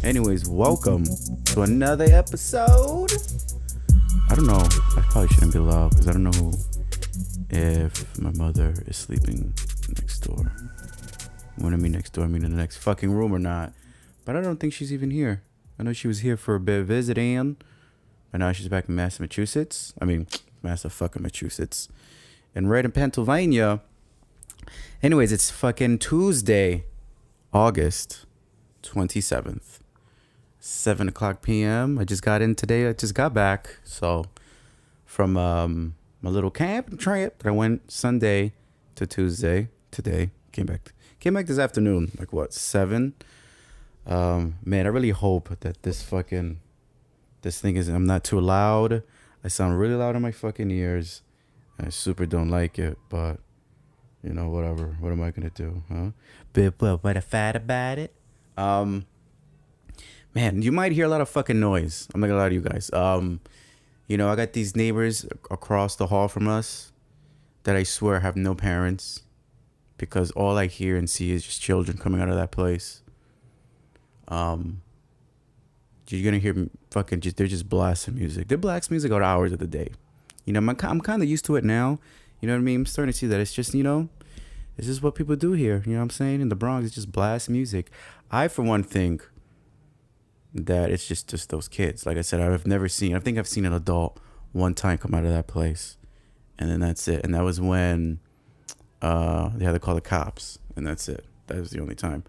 Anyways, welcome to another episode. I don't know. I probably shouldn't be loud because I don't know if my mother is sleeping next door. When I mean next door, I mean in the next fucking room or not. But I don't think she's even here. I know she was here for a bit visiting, but now she's back in Massachusetts. Massachusetts. And right in Pennsylvania. Anyways, it's fucking Tuesday, August 27th. 7 o'clock p.m. I just got in today. I just got back. So from my little camp trip that I went Sunday to Tuesday. Today came back this afternoon. Like what, 7? Man, I really hope that this thing is, I'm not too loud. I sound really loud in my fucking ears. I super don't like it, but you know, whatever. What am I gonna do, huh? But what a fat about it. Man, you might hear a lot of fucking noise. I'm not gonna lie to you guys. You know, I got these neighbors across the hall from us that I swear have no parents, because all I hear and see is just children coming out of that place. You're gonna hear they're just blasting music. They blast music out hours of the day. You know, I'm kind of used to it now. You know what I mean? I'm starting to see that it's just, you know, it's just what people do here. You know what I'm saying? In the Bronx, it's just blast music. I, for one, think that it's just those kids. Like I said, I think I've seen an adult one time come out of that place, and then that's it. And that was when they had to call the cops, and that's it. That was the only time.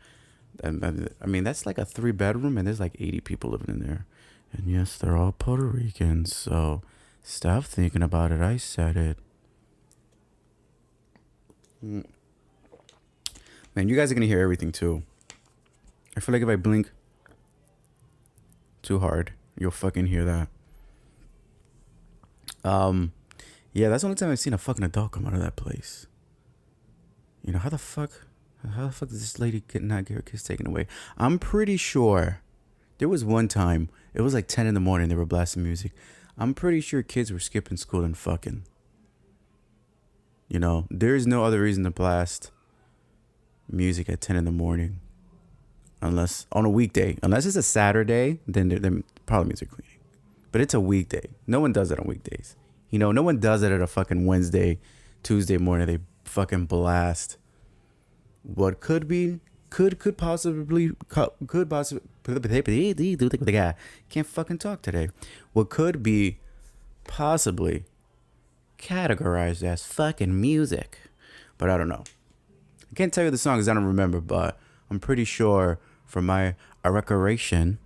And I mean, that's like a 3-bedroom, and there's like 80 people living in there. And yes, they're all Puerto Ricans, so stop thinking about it. I said it. Man, you guys are gonna hear everything too. I feel like if I blink too hard, you'll fucking hear that. Yeah, that's the only time I've seen a fucking adult come out of that place. You know, how the fuck does this lady not get her kids taken away? I'm pretty sure there was one time, it was like 10 in the morning, they were blasting music. I'm pretty sure kids were skipping school and fucking. You know, there's no other reason to blast music at 10 in the morning. Unless on a weekday. Unless it's a Saturday, then they're probably music cleaning. But it's a weekday. No one does it on weekdays. You know, no one does it at a fucking Wednesday, Tuesday morning. They fucking blast what could possibly can't fucking talk today. What could be possibly categorized as fucking music. But I don't know. I can't tell you the songs, I don't remember, but I'm pretty sure from my recollection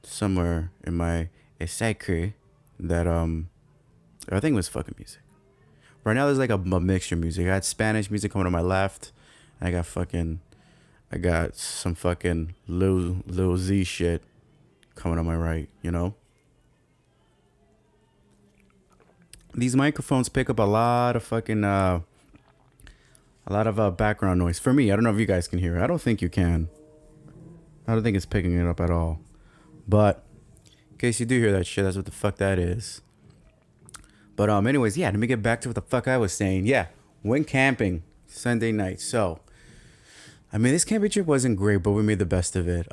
somewhere in my psyche that I think it was fucking music. Right now there's like a mixture of music. I got Spanish music coming on my left. I got some fucking Lil Z shit coming on my right, you know? These microphones pick up a lot of fucking background noise. For me, I don't know if you guys can hear it. I don't think you can. I don't think it's picking it up at all. But in case you do hear that shit, that's what the fuck that is. But anyways, yeah, let me get back to what the fuck I was saying. Yeah, went camping Sunday night. So, I mean, this camping trip wasn't great, but we made the best of it.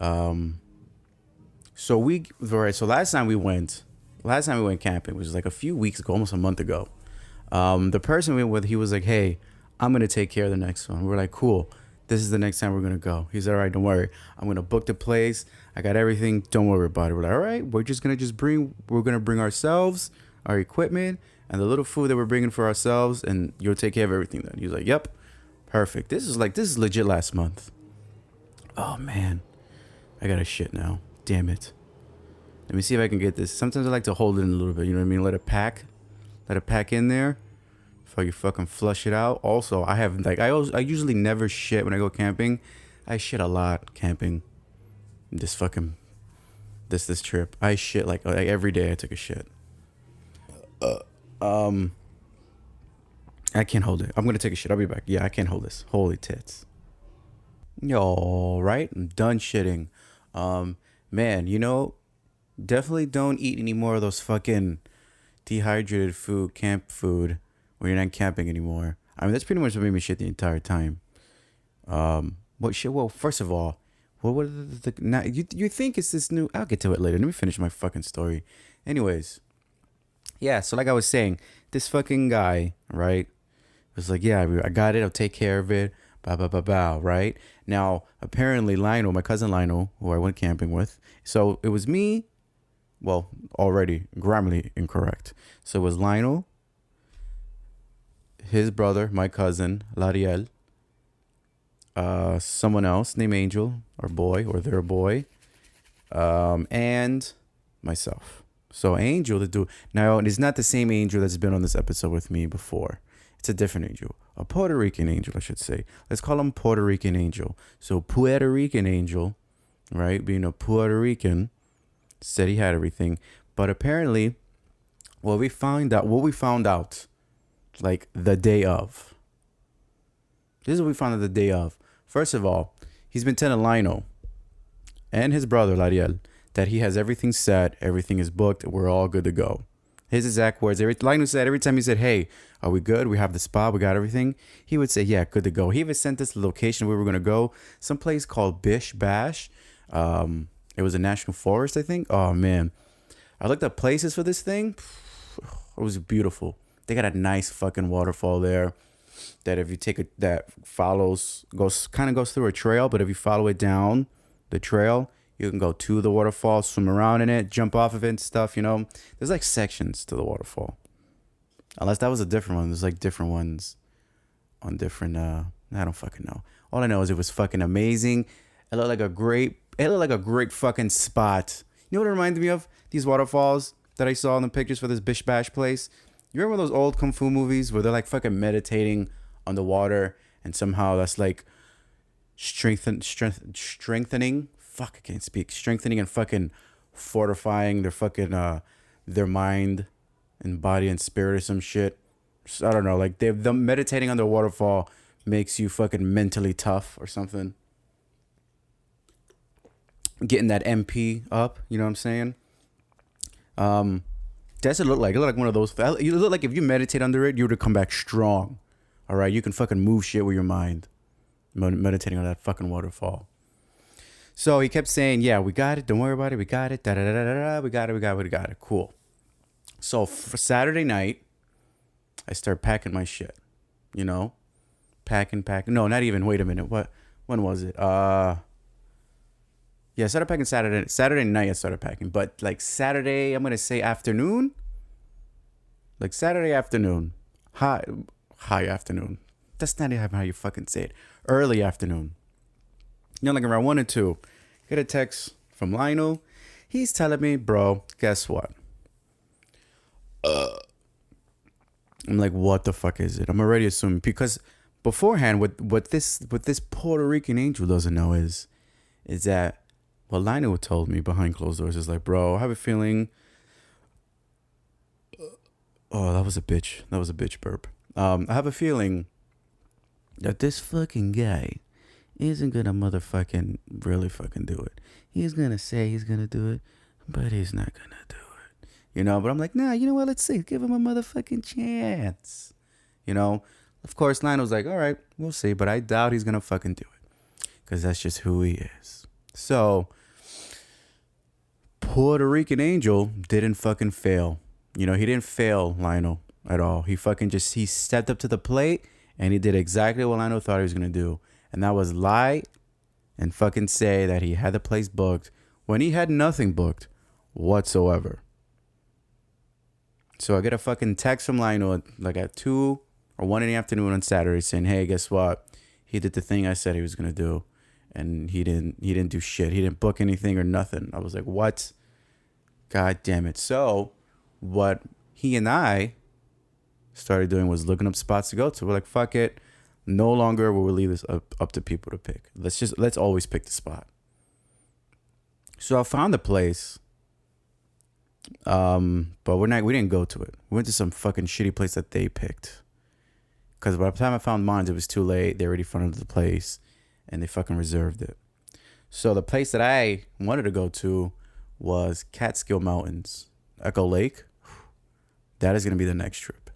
So last time we went camping, which was like a few weeks ago, almost a month ago. The person we went with, he was like, hey, I'm going to take care of the next one. We're like, cool. This is the next time we're going to go. He's all right, don't worry. I'm going to book the place. I got everything. Don't worry about it. We're like, all right, we're going to bring ourselves, our equipment, and the little food that we're bringing for ourselves, and you'll take care of everything then. He's like, yep, perfect. This is legit last month. Oh, man. I got to shit now. Damn it. Let me see if I can get this. Sometimes I like to hold it in a little bit. You know what I mean? Let it pack in there before you fucking flush it out. Also, I usually never shit when I go camping. I shit a lot camping. Just fucking this trip. I shit like every day. I took a shit. Um, I can't hold it. I'm gonna take a shit. I'll be back. Yeah, I can't hold this. Holy tits. Yo, right? I'm done shitting. Man, definitely don't eat any more of those fucking dehydrated food, camp food, when you're not camping anymore. I mean, that's pretty much what made me shit the entire time. What shit? Well, first of all, what now, you think it's this new? I'll get to it later. Let me finish my fucking story. Anyways, yeah. So like I was saying, this fucking guy, right? Was like, yeah, I got it. I'll take care of it. Bow, bow, bow, bow, right? Now, apparently Lionel, my cousin Lionel, who I went camping with. So it was me. Well, already grammarly incorrect. So it was Lionel, his brother, my cousin, Lariel, someone else named Angel, or boy, or their boy, and myself. So Angel, the dude. Now, it's not the same Angel that's been on this episode with me before. It's a different Angel. A Puerto Rican Angel, I should say. Let's call him Puerto Rican Angel. So Puerto Rican Angel, right, being a Puerto Rican, said he had everything. But apparently, what we found out, like the day of. This is what we found out the day of. First of all, he's been telling Lionel and his brother, Lariel, that he has everything set, everything is booked, we're all good to go. His exact words, Lionel said every time he said, hey, are we good? We have the spot, we got everything. He would say, yeah, good to go. He even sent us the location where we were going to go. Some place called Bish Bash. It was a national forest, I think. Oh, man. I looked up places for this thing. It was beautiful. They got a nice fucking waterfall there that if you take it, that goes through a trail. But if you follow it down the trail, you can go to the waterfall, swim around in it, jump off of it and stuff, There's like sections to the waterfall. Unless that was a different one. There's like different ones on different, I don't fucking know. All I know is it was fucking amazing. It looked like a great fucking spot. You know what it reminded me of? These waterfalls that I saw in the pictures for this Bish Bash place. You remember those old kung fu movies where they're like fucking meditating on the water and somehow that's like strengthening. Fuck, I can't speak. Strengthening and fucking fortifying their fucking their mind and body and spirit or some shit. I don't know. Like them meditating on the waterfall makes you fucking mentally tough or something. Getting that MP up, you know what I'm saying? That's what it looked like. It looked like one of those. You look like if you meditate under it, you would come back strong. All right, you can fucking move shit with your mind, meditating on that fucking waterfall. So he kept saying, "Yeah, we got it. Don't worry about it. We got it. Da da da da da. We got it. Cool." So for Saturday night, I start packing my shit. Packing. No, not even. Wait a minute. When was it? Yeah, I started packing Saturday night. I started packing, but like Saturday, I'm gonna say afternoon. Like Saturday afternoon, high afternoon. That's not even how you fucking say it. Early afternoon. Like around 1 or 2, get a text from Lionel. He's telling me, bro, guess what? I'm like, what the fuck is it? I'm already assuming because beforehand, what this Puerto Rican Angel doesn't know is that what Lionel told me behind closed doors is like, bro, I have a feeling. Oh, that was a bitch. That was a bitch burp. I have a feeling that this fucking guy isn't gonna motherfucking really fucking do it. He's gonna say he's gonna do it, but he's not gonna do it. But I'm like, nah, you know what? Let's see. Give him a motherfucking chance. Of course, Lionel's like, all right, we'll see, but I doubt he's gonna fucking do it. Because that's just who he is. So, Puerto Rican Angel didn't fucking fail. He didn't fail Lionel at all. He stepped up to the plate and he did exactly what Lionel thought he was gonna do. And that was lie and fucking say that he had the place booked when he had nothing booked whatsoever. So I get a fucking text from Lionel like at 2 or 1 in the afternoon on Saturday saying, hey, guess what? He did the thing I said he was going to do. And he didn't do shit. He didn't book anything or nothing. I was like, what? God damn it. So what he and I started doing was looking up spots to go to. We're like, fuck it. No longer will we leave this up to people to pick. Let's always pick the spot. So I found the place. But we didn't go to it. We went to some fucking shitty place that they picked. Because by the time I found mine, it was too late. They already funded the place, and they fucking reserved it. So the place that I wanted to go to was Catskill Mountains, Echo Lake. That is gonna be the next trip.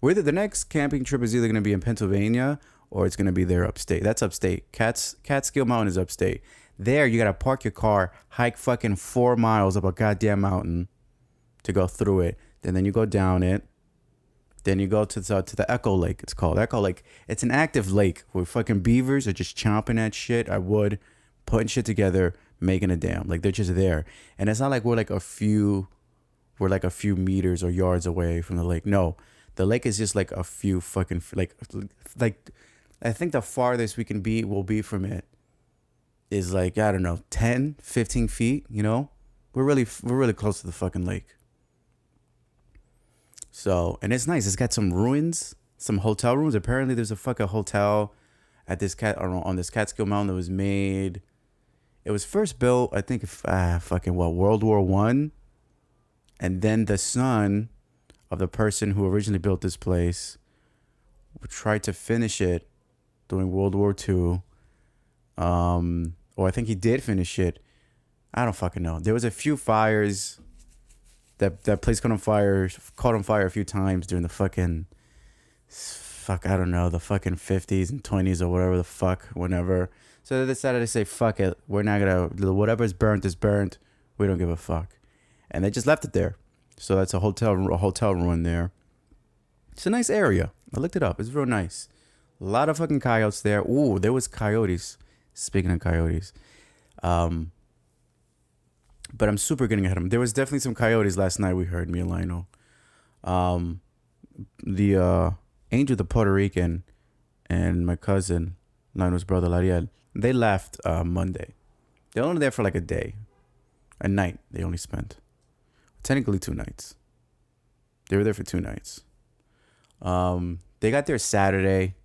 The next camping trip is either gonna be in Pennsylvania or it's gonna be there upstate. That's upstate. Catskill Mountain is upstate. There you gotta park your car, hike fucking 4 miles up a goddamn mountain to go through it. Then you go down it. Then you go to the Echo Lake. It's called Echo Lake. It's an active lake where fucking beavers are just chomping at shit. I would putting shit together, making a dam. Like they're just there, and it's not like we're like a few meters or yards away from the lake. No, the lake is just like a few fucking like I think the farthest we can will be from it is like, I don't know, 10, 15 feet. You know, we're really close to the fucking lake. So, and it's nice. It's got some ruins, some hotel rooms. Apparently, there's a fucking hotel at on this Catskill Mountain that was made. It was first built, I think, World War I, and then the son of the person who originally built this place tried to finish it during World War II. Or I think he did finish it. I don't fucking know. There was a few fires. That place caught on fire a few times during the fucking I don't know, the fucking 50s and 20s or whatever the fuck, whenever. So they decided to say, fuck it, we're not gonna, whatever's burnt is burnt. We don't give a fuck, and they just left it there. So that's a hotel ruin there. It's a nice area. I looked it up. It's real nice. A lot of fucking coyotes there. Ooh, there was coyotes. Speaking of coyotes, but I'm super getting ahead of them. There was definitely some coyotes last night. We heard, me and Lionel. The Angel, the Puerto Rican, and my cousin, Lionel's brother, Lariel, they left Monday. They were only there for like a night. They only spent technically 2 nights. They were there for 2 nights. They got there Saturday.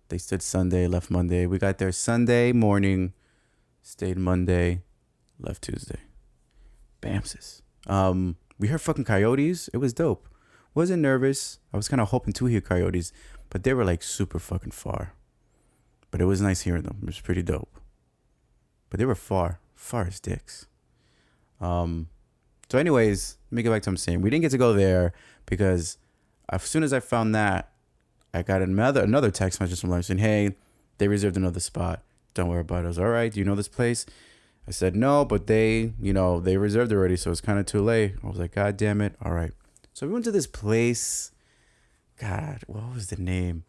They stood Sunday, left Monday. We got there Sunday morning, stayed Monday, left Tuesday. Bamses. We heard fucking coyotes. It was dope. Wasn't nervous. I was kind of hoping to hear coyotes, but they were like super fucking far. But it was nice hearing them. It was pretty dope. But they were far as dicks. So anyways, let me get back to what I'm saying. We didn't get to go there because as soon as I found that, I got another text message from them saying, hey, they reserved another spot. Don't worry about it. I was all right. Do you know this place? I said no, but they reserved already, so it's kind of too late. I was like, God damn it. All right. So we went to this place. God, what was the name?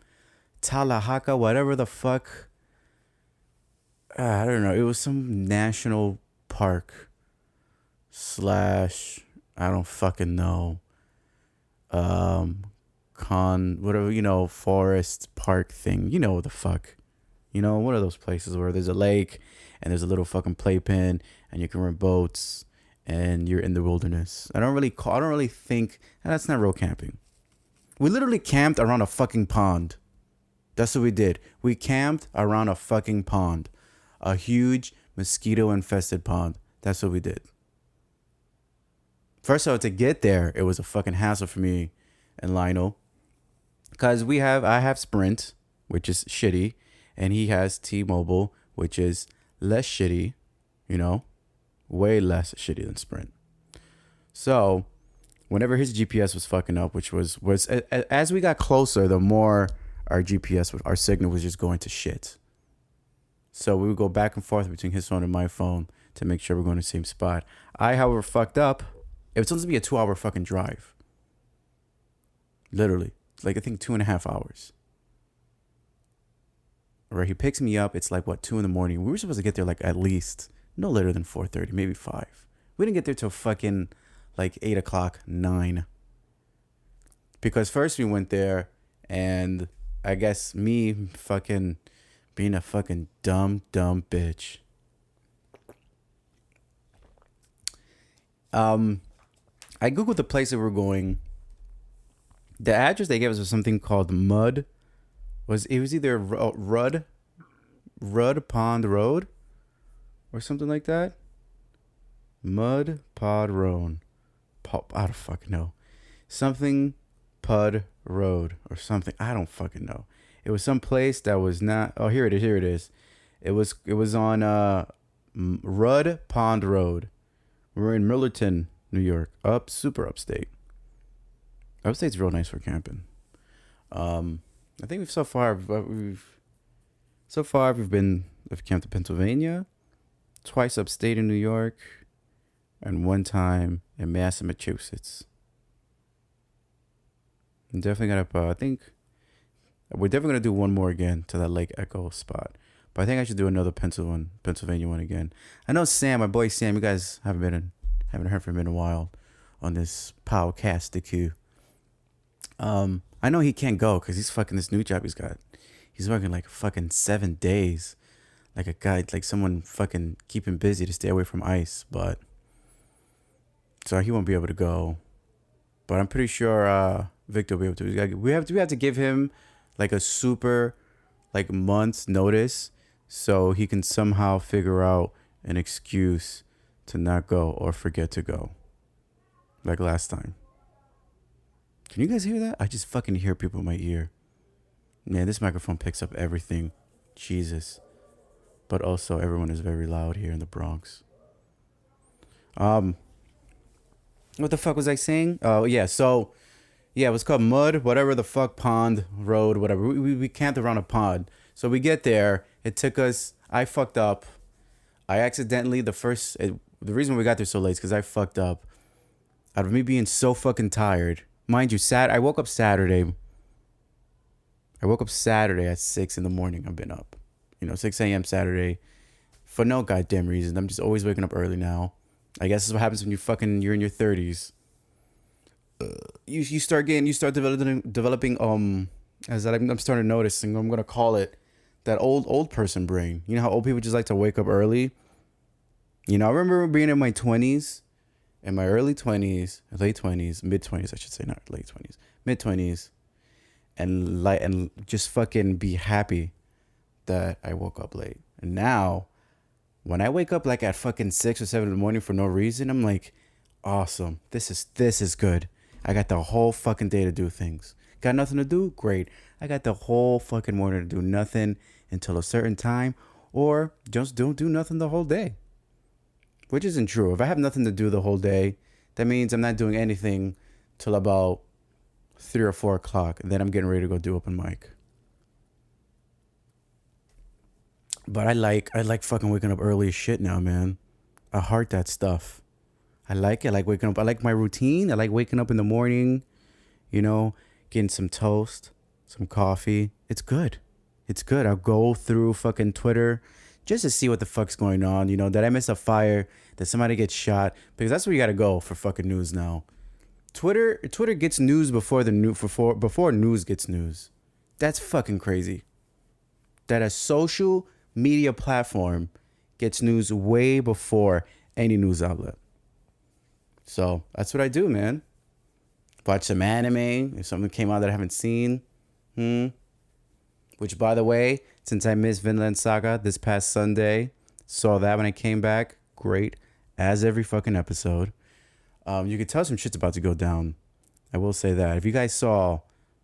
Talahaca, whatever the fuck. I don't know. It was some national park / I don't fucking know. Whatever, forest park thing. You know what the fuck. One of those places where there's a lake and there's a little fucking playpen and you can rent boats and you're in the wilderness. I don't really think that's not real camping. We literally camped around a fucking pond. That's what we did. We camped around a fucking pond. A huge mosquito infested pond. That's what we did. First of all, to get there, it was a fucking hassle for me and Lionel. Because I have Sprint, which is shitty, and he has T-Mobile, which is less shitty, way less shitty than Sprint. So whenever his GPS was fucking up, which was as we got closer, the more our signal was just going to shit. So we would go back and forth between his phone and my phone to make sure we're going to the same spot. However, fucked up. It was supposed to be a 2-hour fucking drive. Literally. Like, I think 2.5 hours. Right, he picks me up. It's like, 2 a.m. We were supposed to get there like at least no later than 4:30, maybe 5. We didn't get there till fucking like 8 o'clock, 9. Because first we went there, and I guess me fucking being a fucking dumb bitch. I googled the place that we're going. The address they gave us was something called Mud. It was either Rudd Pond Road or something like that. Mud Pod Road. I don't fucking know. Something Pud Road or something. I don't fucking know. It was some place that was not. Oh, here it is. Here it is. It was on Rudd Pond Road. We're in Millerton, New York. Super upstate. Upstate's real nice for camping. I think we've camped in Pennsylvania, twice upstate in New York, and one time in Massachusetts. I'm definitely gonna. I think we're definitely gonna do one more again to that Lake Echo spot. But I think I should do another Pennsylvania one again. I know Sam, my boy Sam. You guys haven't heard from him in a while on this podcast. The Q. I know he can't go because he's fucking this new job he's got. He's working like fucking 7 days, like a guy, like someone fucking keep him busy to stay away from ice. But so he won't be able to go. But I'm pretty sure Victor will be able to. We have to give him like a super like month's notice so he can somehow figure out an excuse to not go or forget to go. Like last time. Can you guys hear that? I just fucking hear people in my ear. Man, this microphone picks up everything. Jesus. But also everyone is very loud here in the Bronx. What the fuck was I saying? Oh, yeah. So, yeah, it was called Mud, whatever the fuck, Pond, Road, whatever. We camped around a pond. So we get there. It took us, I fucked up. I accidentally, the reason we got there so late is because I fucked up. Out of me being so fucking tired. Mind you, I woke up Saturday. At 6 in the morning. I've been up. 6 a.m. Saturday. For no goddamn reason. I'm just always waking up early now. I guess that's what happens when you're in your 30s. You start developing as I'm starting to notice, and I'm gonna call it that old person brain. You know how old people just like to wake up early? I remember being in my 20s, in my early 20s, late 20s, mid 20s, I should say, not late 20s, mid 20s, and just fucking be happy that I woke up late. And now, when I wake up like at fucking 6 or 7 in the morning for no reason, I'm like, awesome. This is good. I got the whole fucking day to do things. Got nothing to do? Great. I got the whole fucking morning to do nothing until a certain time, or just don't do nothing the whole day. Which isn't true. If I have nothing to do the whole day, that means I'm not doing anything till about 3 or 4 o'clock, and then I'm getting ready to go do open mic. But I like fucking waking up early as shit now, man. I heart that stuff. I like it. I like waking up. I like my routine. I like waking up in the morning, getting some toast, some coffee. It's good. It's good. I'll go through fucking Twitter just to see what the fuck's going on. Did I miss a fire? Did somebody get shot? Because that's where you gotta go for fucking news now. Twitter gets news before news gets news. That's fucking crazy. That a social media platform gets news way before any news outlet. So that's what I do, man. Watch some anime. If something came out that I haven't seen. Which, by the way, since I missed Vinland Saga this past Sunday, saw that when I came back. Great. As every fucking episode. You could tell some shit's about to go down. I will say that. If you guys saw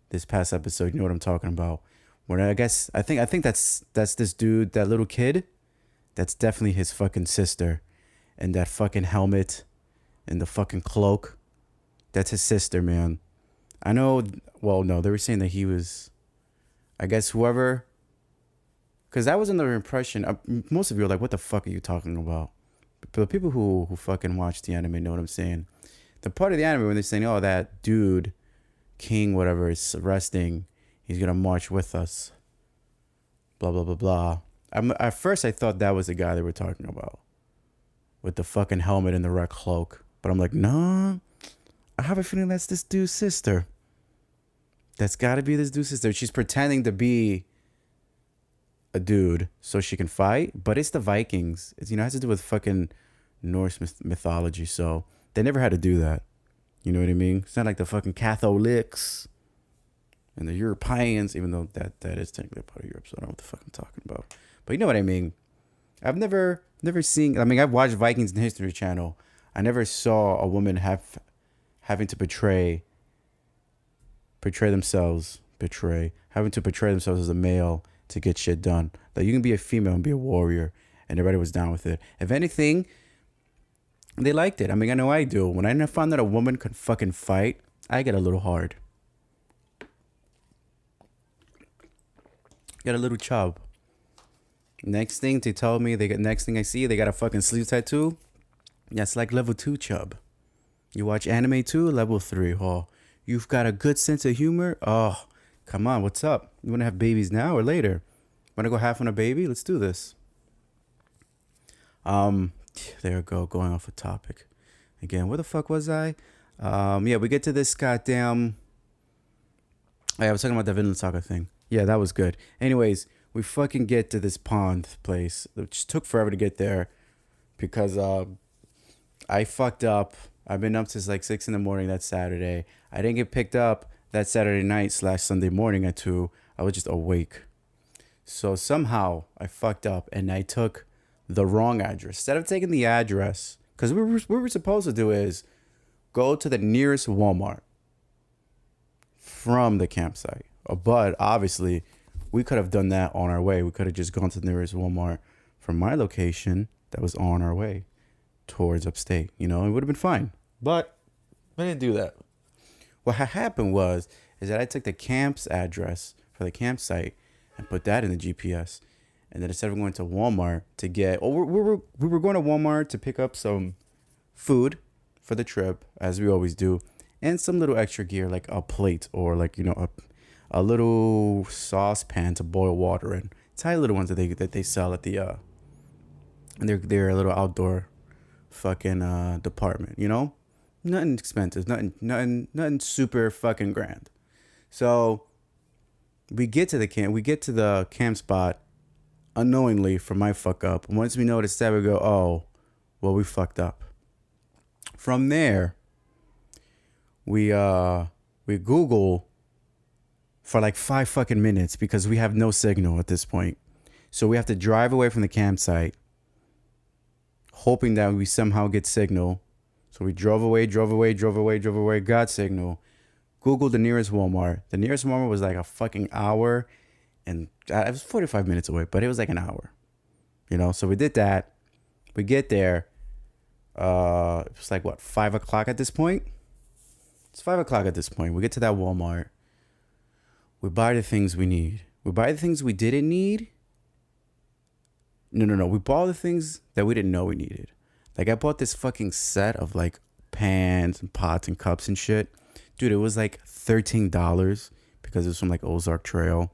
this past episode, you know what I'm talking about. When I think that's this dude, that little kid. That's definitely his fucking sister. And that fucking helmet and the fucking cloak. That's his sister, man. I know, well, no, they were saying that he was, I guess whoever, because that was another impression. Most of you are like, what the fuck are you talking about? But the people who fucking watch the anime know what I'm saying. The part of the anime when they're saying, oh, that dude, King, whatever, is resting. He's going to march with us. Blah, blah, blah, blah. At first, I thought that was the guy they were talking about. With the fucking helmet and the red cloak. But I'm like, nah. I have a feeling that's this dude's sister. That's got to be this dude's sister. She's pretending to be a dude so she can fight. But it's the Vikings. It has to do with fucking Norse mythology. So they never had to do that. You know what I mean? It's not like the fucking Catholics and the Europeans, even though that is technically a part of Europe. So I don't know what the fuck I'm talking about. But you know what I mean? I've never seen, I've watched Vikings and History Channel. I never saw a woman having to having to portray themselves as a male to get shit done. Like you can be a female and be a warrior, and everybody was down with it. If anything, they liked it. I mean, I know I do. When I found that a woman could fucking fight, I get a little hard. Get a little chub. Next thing they tell me, next thing I see, they got a fucking sleeve tattoo. That's like level 2 chub. You watch anime too, level 3. Oh, you've got a good sense of humor. Oh, come on, what's up? You want to have babies now or later? Want to go half on a baby? Let's do this. There we go, going off a topic. Again, where the fuck was I? Yeah, we get to this goddamn... I was talking about the Vinland Saga thing. Yeah, that was good. Anyways, we fucking get to this pond place, which took forever to get there because I fucked up. I've been up since like 6 in the morning that Saturday. I didn't get picked up that Saturday night / Sunday morning at 2. I was just awake. So somehow I fucked up and I took the wrong address. Instead of taking the address, because what we were supposed to do is go to the nearest Walmart from the campsite. But obviously, we could have done that on our way. We could have just gone to the nearest Walmart from my location that was on our way towards upstate. You know, it would have been fine. But I didn't do that. What happened is that I took the camp's address for the campsite and put that in the GPS. And then instead of going to Walmart to get... we were going to Walmart to pick up some food for the trip, as we always do. And some little extra gear, like a plate or like, you know, a little saucepan to boil water in. Tiny little ones that they sell at the their little outdoor fucking department, you know? Nothing expensive, nothing super fucking grand. So we get to the camp spot unknowingly from my fuck up. Once we notice that, we go, oh, well, we fucked up. From there, we Google for like 5 fucking minutes because we have no signal at this point. So we have to drive away from the campsite, hoping that we somehow get signal. So we drove away, got signal. Googled the nearest Walmart. The nearest Walmart was like a fucking hour, and it was 45 minutes away, but it was like an hour. You know, so we did that. We get there. It was like, what, 5 o'clock at this point? It's 5 o'clock at this point. We get to that Walmart. We buy the things we need. We buy the things we didn't need. No. We bought the things that we didn't know we needed. Like, I bought this fucking set of, like, pans and pots and cups and shit. Dude, it was, like, $13 because it was from, like, Ozark Trail.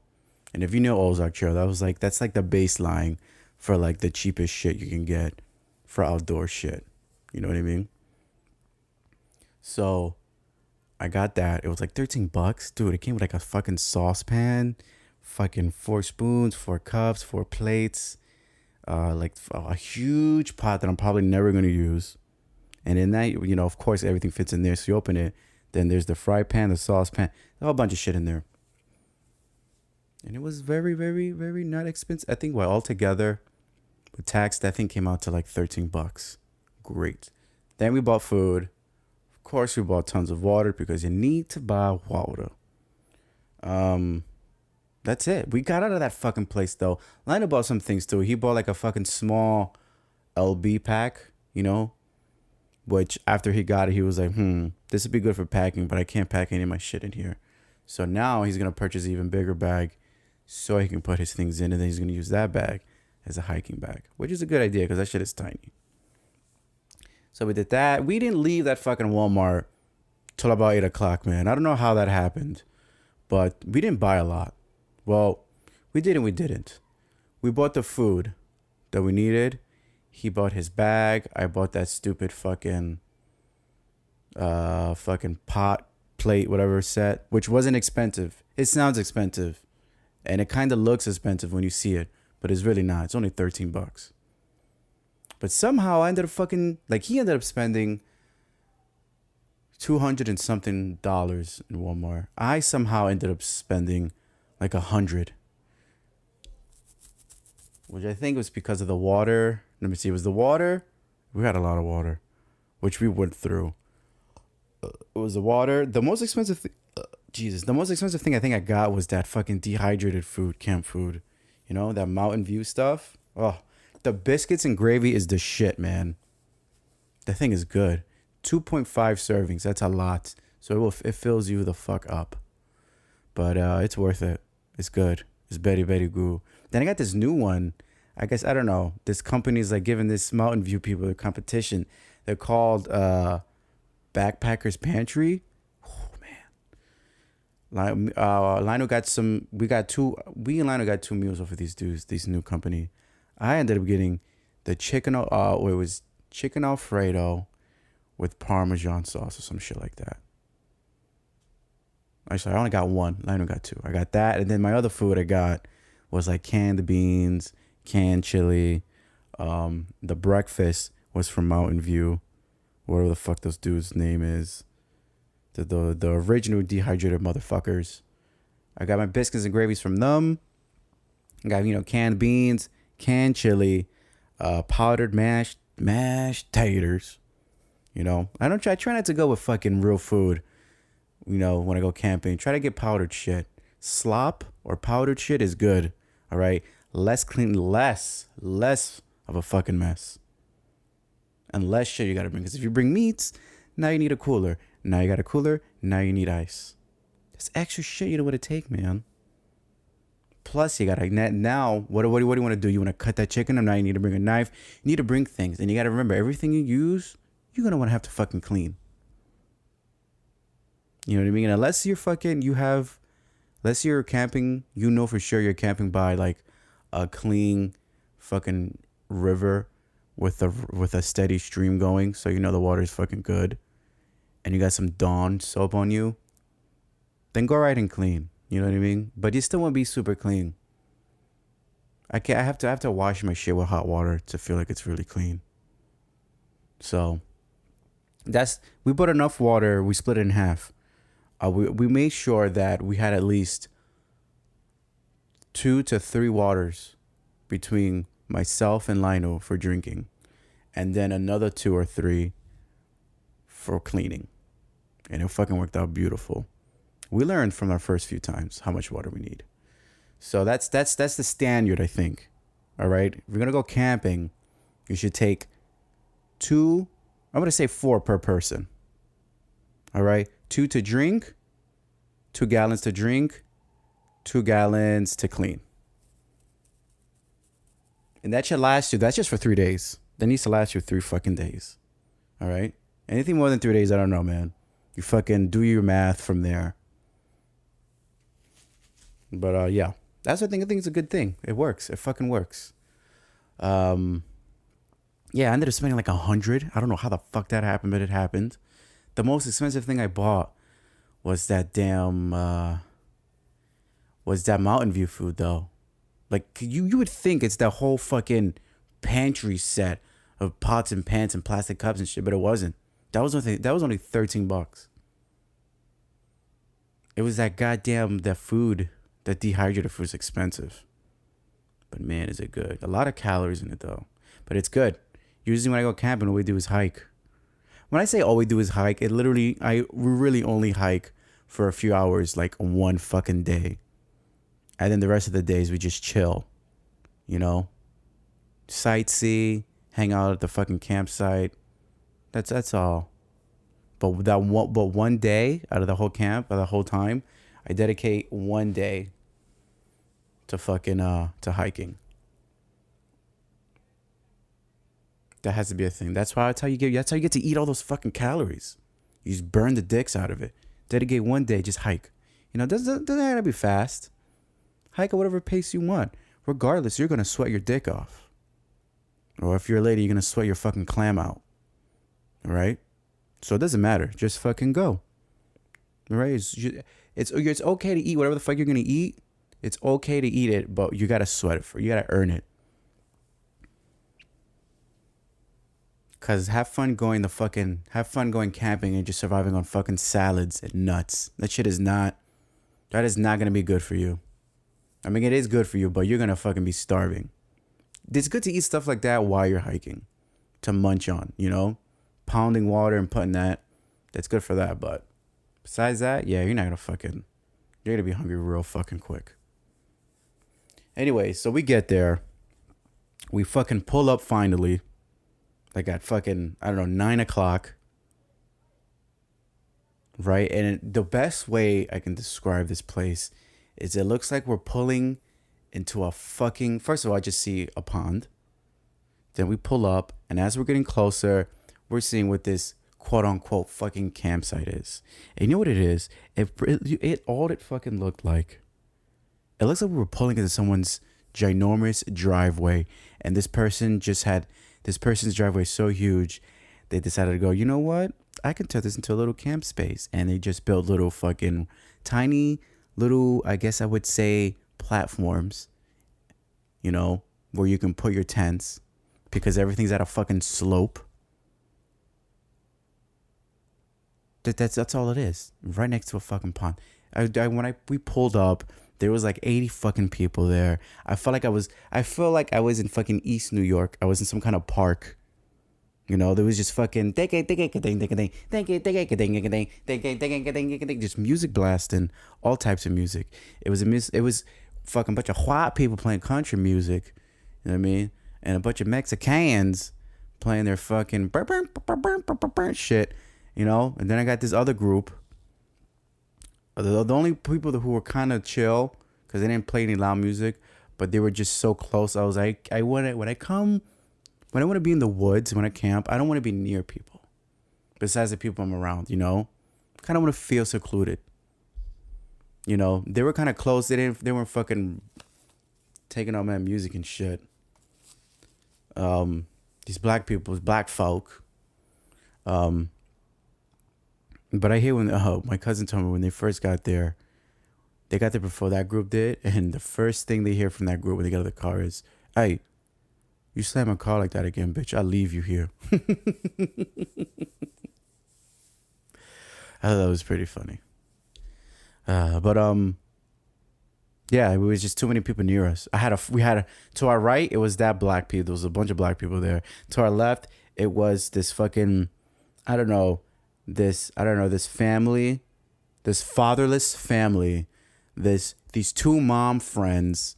And if you know Ozark Trail, that's, like, the baseline for, like, the cheapest shit you can get for outdoor shit. You know what I mean? So I got that. It was like $13. Dude, it came with like a fucking saucepan, fucking 4 spoons, 4 cups, 4 plates, like a huge pot that I'm probably never going to use. And in that, you know, of course, everything fits in there. So you open it. Then there's the fry pan, the saucepan, a whole bunch of shit in there. And it was very, very, very not expensive. I think, altogether, with tax, that thing came out to like $13. Great. Then we bought food. Of course, we bought tons of water because you need to buy water. That's it. We got out of that fucking place though. Lionel bought some things too. He bought like a fucking small LB pack, you know, which after he got it, he was like, this would be good for packing, but I can't pack any of my shit in here. So now he's gonna purchase an even bigger bag so he can put his things in, and then he's gonna use that bag as a hiking bag, which is a good idea because that shit is tiny. So we did that. We didn't leave that fucking Walmart till about 8 o'clock, man. I don't know how that happened, but we didn't buy a lot. Well, we did and we didn't. We bought the food that we needed. He bought his bag. I bought that stupid fucking pot, plate, whatever set, which wasn't expensive. It sounds expensive, and it kind of looks expensive when you see it, but it's really not. It's only $13. But somehow I ended up he ended up spending $200 and something in Walmart. I somehow ended up spending like $100, which I think was because of the water. Let me see. It was the water. We had a lot of water. which we went through. It was the water. The most expensive the most expensive thing I think I got was that fucking dehydrated food, camp food. You know, that Mountain View stuff. Oh, the biscuits and gravy is the shit, man. The thing is good. 2.5 servings. That's a lot. So it fills you the fuck up. But it's worth it. It's good. It's very, very good. Then I got this new one. I guess, I don't know. This company's like giving this Mountain View people a competition. They're called Backpackers Pantry. Lionel got some. We and Lionel got 2 meals off of these dudes. This new company. I ended up getting the chicken. It was chicken Alfredo with Parmesan sauce or some shit like that. Actually, I only got one. Lionel got 2. I got that, and then my other food I got was like canned beans, canned chili. The breakfast was from Mountain View, whatever the fuck those dudes' name is. The original dehydrated motherfuckers. I got my biscuits and gravies from them. I got, canned beans, canned chili, powdered mashed taters. I try not to go with fucking real food. When I go camping, try to get powdered shit. Slop or powdered shit is good. All right, less clean, less of a fucking mess, and less shit you gotta bring. Because if you bring meats, now you need a cooler. Now you got a cooler. Now you need ice. That's extra shit you don't want to take, man. Plus, you gotta now. What do you want to do? You want to cut that chicken, and now you need to bring a knife. You need to bring things, and you gotta remember everything you use. You're gonna want to have to fucking clean. You know what I mean? Unless you're camping, for sure you're camping by like a clean fucking river with a steady stream going, so the water is fucking good. And you got some Dawn soap on you, then go right and clean. You know what I mean? But you still won't be super clean. I have to wash my shit with hot water to feel like it's really clean. So we put enough water. We split it in half. We made sure that we had at least 2 to 3 waters between myself and Lionel for drinking, and then another 2 or 3 for cleaning. And it fucking worked out beautiful. We learned from our first few times how much water we need. So that's the standard, I think. All right. If you're going to go camping, you should take 2, I'm going to say 4 per person. All right. 2 to drink, 2 gallons to drink, 2 gallons to clean. And that should last you. That's just for 3 days. That needs to last you 3 fucking days. All right. Anything more than 3 days, I don't know, man. You fucking do your math from there. But yeah, that's what I think it's a good thing. It works. It fucking works. Yeah, I ended up spending like 100. I don't know how the fuck that happened, but it happened. The most expensive thing I bought was that Mountain View food though. Like you would think it's that whole fucking pantry set of pots and pans and plastic cups and shit, but it wasn't. That was only $13. It was that food, that dehydrated food is expensive. But man, is it good. A lot of calories in it though. But it's good. Usually when I go camping, all we do is hike. When I say all we do is hike, we really only hike for a few hours, like one fucking day. And then the rest of the days we just chill. Sightsee, hang out at the fucking campsite. That's all. But one day out of the whole camp, or the whole time, I dedicate one day to fucking to hiking. That has to be a thing. That's how you get to eat all those fucking calories. You just burn the dicks out of it. Dedicate one day, just hike. Doesn't have to be fast. Hike at whatever pace you want. Regardless, you're gonna sweat your dick off. Or if you're a lady, you're gonna sweat your fucking clam out. All right? So it doesn't matter. Just fucking go. All right? It's okay to eat whatever the fuck you're gonna eat. It's okay to eat it, but you gotta sweat it you gotta earn it. Cause have fun going camping and just surviving on fucking salads and nuts. That is not gonna be good for you. I mean, it is good for you, but you're gonna fucking be starving. It's good to eat stuff like that while you're hiking, to munch on, pounding water and putting that. That's good for that. But besides that, yeah, you're gonna be hungry real fucking quick. Anyway, so we get there. We fucking pull up finally. Like at fucking, I don't know, 9 o'clock. Right? And the best way I can describe this place is it looks like we're pulling into a fucking, first of all, I just see a pond. Then we pull up, and as we're getting closer, we're seeing what this quote unquote fucking campsite is. And you know what it is? It fucking looked like. It looks like we were pulling into someone's ginormous driveway, and this person's driveway is so huge, they decided to go, you know what? I can turn this into a little camp space. And they just built little fucking tiny little, I guess I would say, platforms, where you can put your tents because everything's at a fucking slope. That's all it is. Right next to a fucking pond. We pulled up, there was like 80 fucking people there. I feel like I was in fucking East New York. I was in some kind of park. There was just fucking just music blasting, all types of music. It was fucking bunch of white people playing country music, you know what I mean? And a bunch of Mexicans playing their fucking shit, And then I got this other group. The only people who were kind of chill, because they didn't play any loud music, but they were just so close. I was like, when I want to be in the woods, when I camp, I don't want to be near people. Besides the people I'm around, Kind of want to feel secluded. They were kind of close. They weren't fucking taking all my music and shit. These black folk. But I hear when my cousin told me when they first got there, they got there before that group did, and the first thing they hear from that group when they get out of the car is, "Hey, you slam a car like that again, bitch, I'll leave you here." I thought that was pretty funny. Yeah, it was just too many people near us. To our right, it was that black people. There was a bunch of black people there. To our left, it was this fucking, this family, this fatherless family, these two mom friends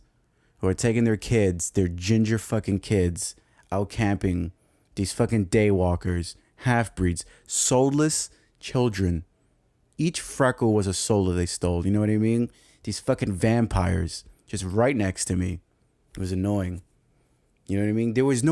who are taking their kids, their ginger fucking kids, out camping. These fucking daywalkers, half-breeds, soulless children. Each freckle was a soul that they stole. You know what I mean? These fucking vampires just right next to me. It was annoying. You know what I mean? There was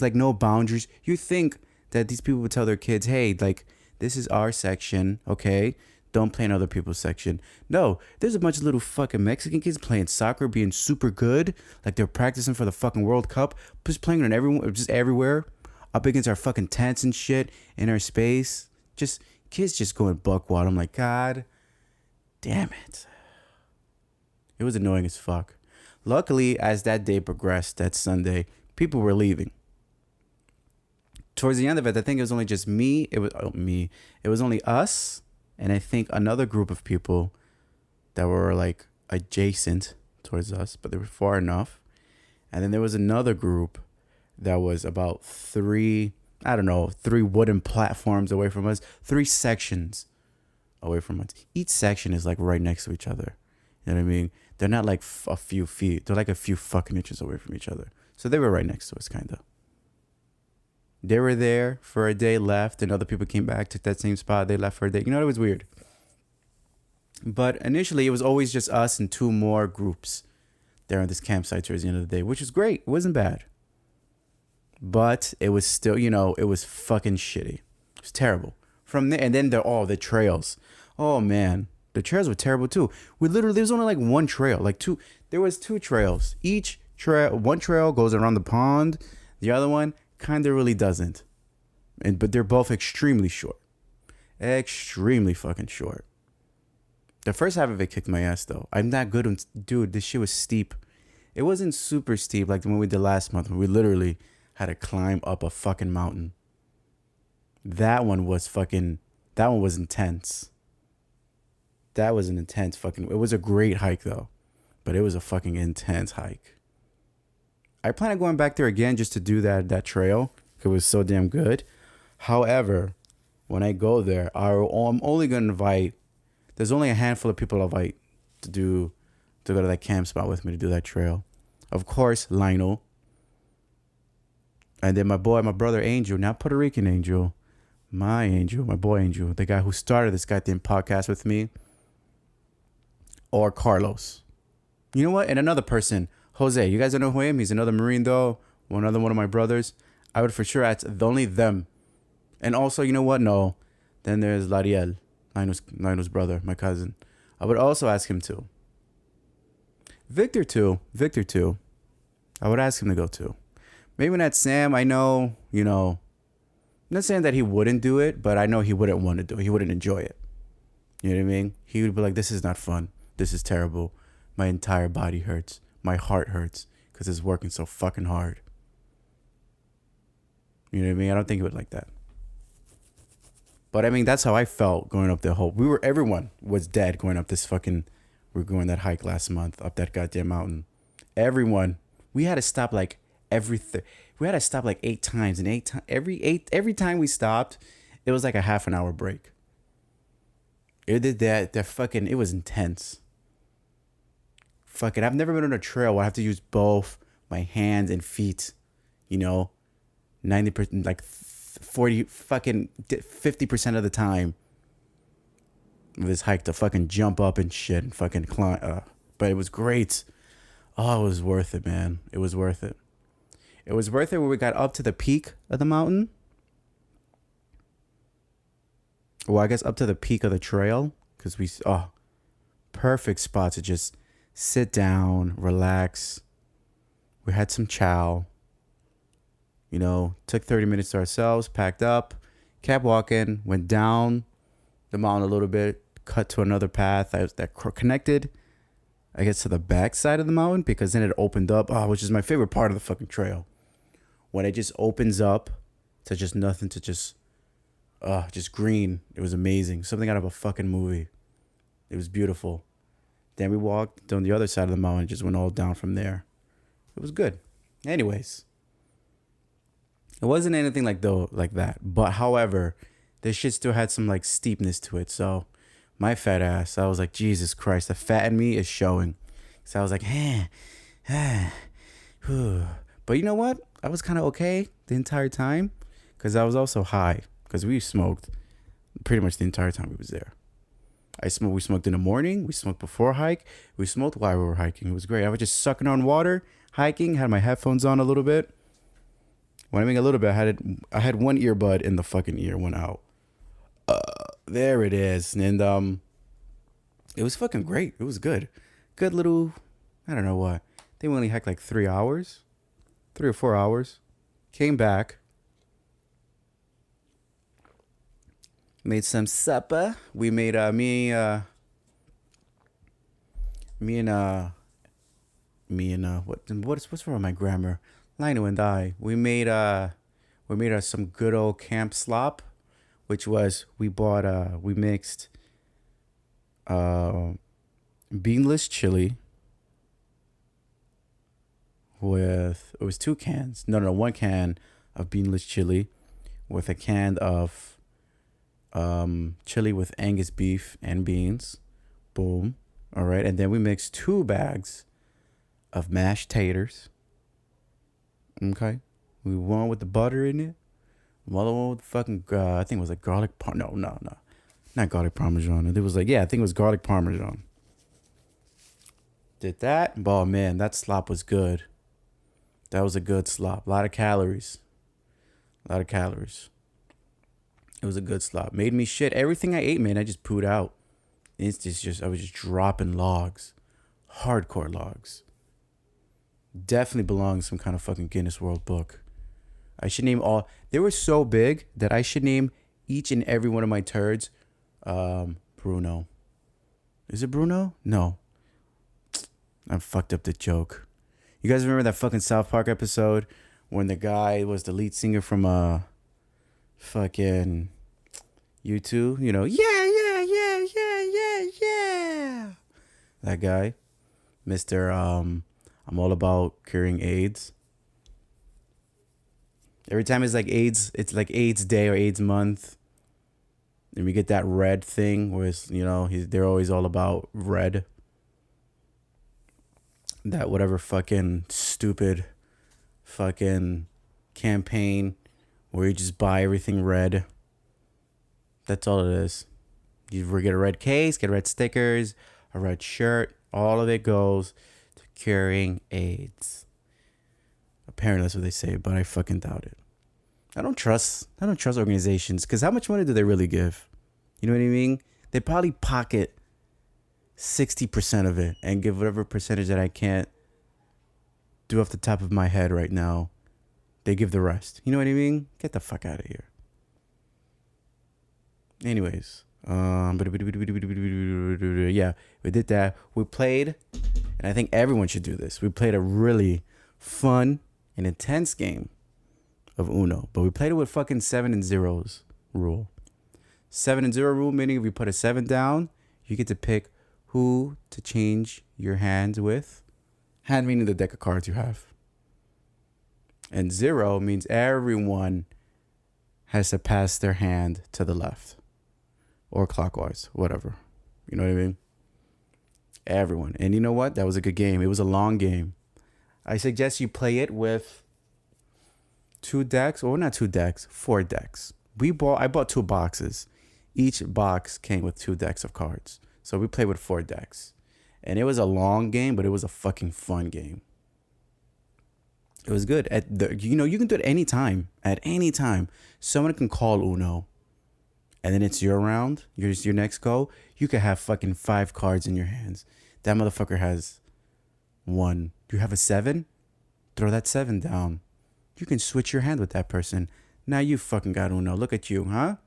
like no boundaries. You think that these people would tell their kids, hey, like, this is our section, okay? Don't play in other people's section. No, there's a bunch of little fucking Mexican kids playing soccer, being super good, like they're practicing for the fucking World Cup, just playing on everywhere, up against our fucking tents and shit in our space. Just kids just going buck wild. I'm like, God damn it. It was annoying as fuck. Luckily, as that day progressed, that Sunday, people were leaving. Towards the end of it, I think it was only just me. It was only us. And I think another group of people that were like adjacent towards us, but they were far enough. And then there was another group that was about three wooden platforms away from us, 3 sections away from us. Each section is like right next to each other. You know what I mean? They're not like a few feet. They're like a few fucking inches away from each other. So they were right next to us, kind of. They were there for a day, left, and other people came back, took that same spot. They left for a day. It was weird. But initially, it was always just us and 2 more groups there on this campsite towards the end of the day, which was great. It wasn't bad. But it was still, it was fucking shitty. It was terrible. From there, and then the trails. Oh, man. The trails were terrible, too. There was only like one trail. There was 2 trails. One trail goes around the pond. The other one kind of really doesn't. But they're both extremely short. Extremely fucking short. The first half of it kicked my ass, though. I'm not good on... Dude, this shit was steep. It wasn't super steep like the one we did last month. We literally had to climb up a fucking mountain. That one was intense. That was an intense fucking... It was a great hike, though. But it was a fucking intense hike. I plan on going back there again just to do that trail. It was so damn good. However, when I go there, I'm only gonna invite. There's only a handful of people I'll invite to go to that camp spot with me to do that trail. Of course, Lionel, and then my brother Angel, not Puerto Rican Angel, my boy Angel, the guy who started this goddamn podcast with me, or Carlos. You know what? And another person, Jose. You guys don't know who I am? He's another Marine though. One of my brothers. I would for sure ask only them. And also, you know what? No. Then there's Lariel, Lionel's brother, my cousin. I would also ask him too. Victor too. I would ask him to go too. Maybe not Sam. I know, I'm not saying that he wouldn't do it, but I know he wouldn't want to do it. He wouldn't enjoy it. You know what I mean? He would be like, this is not fun. This is terrible. My entire body hurts. My heart hurts because it's working so fucking hard. You know what I mean? I don't think he would like that. But I mean, that's how I felt going up the whole. Everyone was dead going up this fucking. We were going that hike last month up that goddamn mountain. Everyone, we had to stop like we had to stop like 8 times, and every time we stopped, it was like a half an hour break. It did that fucking. It was intense. Fucking, I've never been on a trail where I have to use both my hands and feet. 90%, like 40, fucking 50% of the time. This hike to fucking jump up and shit and fucking climb. But it was great. Oh, it was worth it, man. It was worth it. It was worth it when we got up to the peak of the mountain. Well, I guess up to the peak of the trail. Because perfect spot to just sit down, relax. We had some chow. Took 30 minutes to ourselves, packed up, kept walking, went down the mountain a little bit, cut to another path that connected, I guess, to the back side of the mountain, because then it opened up, which is my favorite part of the fucking trail. When it just opens up to just nothing, to just green. It was amazing. Something out of a fucking movie. It was beautiful. Then we walked down the other side of the mountain, just went all down from there. It was good. Anyways, it wasn't anything like that. But however, this shit still had some like steepness to it. So my fat ass, I was like, Jesus Christ, the fat in me is showing. So I was like, but you know what? I was kind of okay the entire time because I was also high because we smoked pretty much the entire time we was there. We smoked in the morning. We smoked before hike. We smoked while we were hiking. It was great. I was just sucking on water, hiking, had my headphones on a little bit. When I mean a little bit, I had one earbud in the fucking ear, went out. There it is. And it was fucking great. It was good. Good little, I don't know what. They only hiked like 3 hours. 3 or 4 hours. Came back. Made some supper. We made me and what's wrong with my grammar? Lino and I. We made some good old camp slop, which was we mixed beanless chili with, it was 2 cans. No, 1 can of beanless chili with a can of chili with Angus beef and beans. Boom. All right. And then we mixed 2 bags of mashed taters. Okay. One with the butter in it. Another one with fucking, I think it was like garlic, no. Not garlic parmesan. It was like, I think it was garlic parmesan. Did that. Oh, man, that slop was good. That was a good slop. A lot of calories. It was a good slop. Made me shit. Everything I ate, man, I just pooed out. I was just dropping logs. Hardcore logs. Definitely belong in some kind of fucking Guinness World Book. I should name all. They were so big that I should name each and every one of my turds Bruno. Is it Bruno? No. I fucked up the joke. You guys remember that fucking South Park episode when the guy was the lead singer from fucking U2? Yeah. That guy. Mr. I'm all about curing AIDS. Every time it's like AIDS Day or AIDS Month, and we get that red thing where it's, they're always all about red. That whatever fucking stupid fucking campaign where you just buy everything red. That's all it is. You get a red case, get red stickers, a red shirt. All of it goes to curing AIDS. Apparently that's what they say, but I fucking doubt it. I don't trust organizations, because how much money do they really give? You know what I mean? They probably pocket 60% of it and give whatever percentage that I can't do off the top of my head right now. They give the rest. You know what I mean? Get the fuck out of here. Anyways, yeah, we did that. We played, and I think everyone should do this. We played a really fun and intense game of Uno, but we played it with fucking 7 and 0s rule. 7 and 0 rule, meaning if you put a 7 down, you get to pick who to change your hands with. Hand meaning the deck of cards you have. And 0 means everyone has to pass their hand to the left. Or clockwise, whatever. You know what I mean? Everyone. And you know what? That was a good game. It was a long game. I suggest you play it with 2 decks, or not 2 decks, 4 decks. I bought 2 boxes. Each box came with 2 decks of cards. So we played with 4 decks. And it was a long game, but it was a fucking fun game. It was good. You can do it anytime. At any time. Someone can call Uno. And then it's your round. Your next go. You could have fucking 5 cards in your hands. That motherfucker has 1. You have a 7? Throw that 7 down. You can switch your hand with that person. Now you fucking got Uno. Look at you, huh?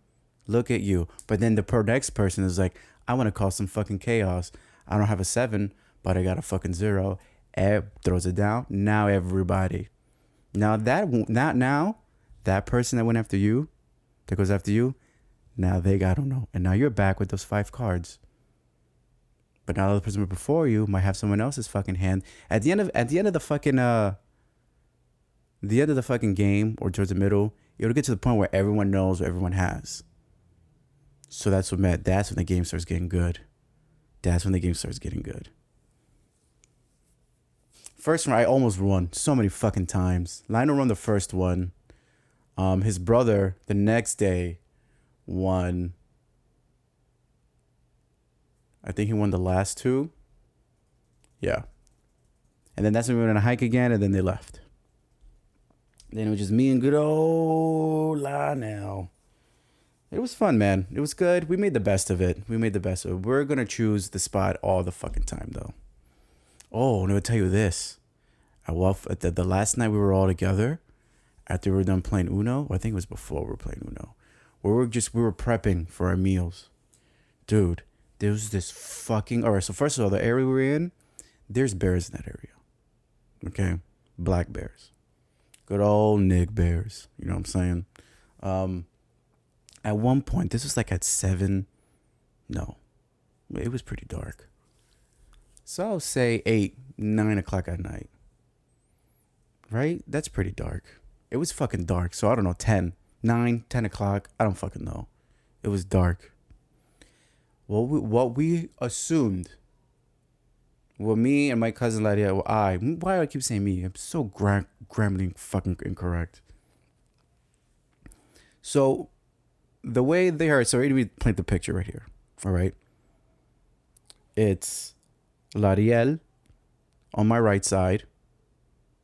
Look at you. But then the next person is like, I want to cause some fucking chaos. I don't have a 7, but I got a fucking 0. Throws it down. Now everybody. Now that person that went after you, that goes after you, now they got Uno. And now you're back with those 5 cards. But now the person before you might have someone else's fucking hand. At the end of the fucking game, or towards the middle, it'll get to the point where everyone knows what everyone has. So that's when the game starts getting good. First one, I almost won so many fucking times. Lionel won the first one. His brother, the next day, won. I think he won the last 2. Yeah. And then that's when we went on a hike again, and then they left. Then it was just me and good old Lionel. It was fun, man. It was good. We made the best of it. We're going to choose the spot all the fucking time, though. Oh, and I would tell you this. The last night we were all together, after we were done playing Uno, I think it was before we were playing Uno, we were prepping for our meals. Dude, there was this fucking... All right, so first of all, the area we were in, there's bears in that area. Okay? Black bears. Good old Nick bears. You know what I'm saying? At one point, this was like at 7. No, it was pretty dark. So I'll say 8, 9 o'clock at night. Right? That's pretty dark. It was fucking dark. So I don't know, 10, 9, 10 o'clock. I don't fucking know. It was dark. What we assumed, me and my cousin Lydia, why do I keep saying me? I'm so grammarly fucking incorrect. So the way they are, so let me paint the picture right here. All right. It's Lariel on my right side.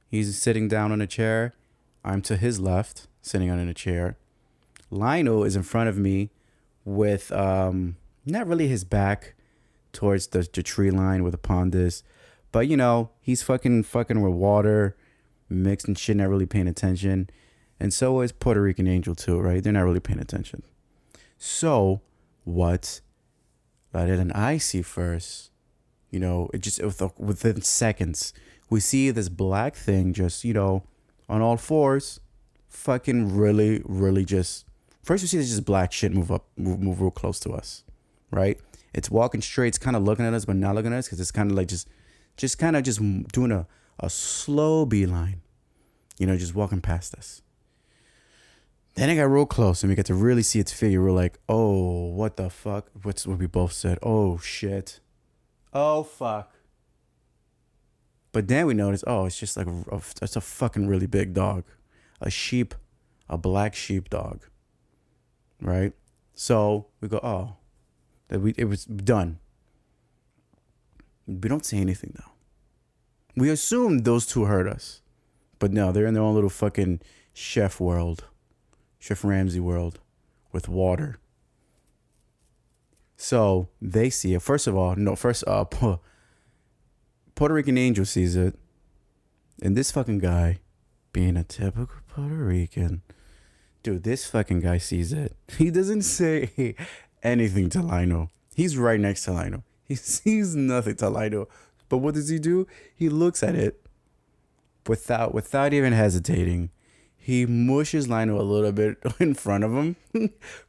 He's sitting down on a chair. I'm to his left, sitting on a chair. Lionel is in front of me with not really his back towards the tree line where the pond is. But, he's fucking with water, mixing shit, not really paying attention. And so is Puerto Rican Angel too, right? They're not really paying attention. So what Lionel and I see first, it just within seconds, we see this black thing just, on all fours, fucking really, really just... First we see this just black shit move real close to us, right? It's walking straight. It's kind of looking at us, but not looking at us, because it's kind of like just doing a slow beeline, just walking past us. Then it got real close and we got to really see its figure. We're like, oh, what the fuck? What's what we both said? Oh shit. Oh fuck. But then we noticed, oh, it's just like it's a fucking really big dog, a sheep, a black sheep dog, right? So we go, oh, it was done. We don't say anything though. We assume those two heard us, but no, they're in their own little fucking chef world, Chef Ramsay world, with water. So they see it. First of all, no, first Puerto Rican Angel sees it, and this fucking guy, being a typical Puerto Rican, dude, this fucking guy sees it. He doesn't say anything to Lionel. He's right next to Lionel. He sees nothing to Lionel. But what does he do? He looks at it without even hesitating. He mushes Lionel a little bit in front of him,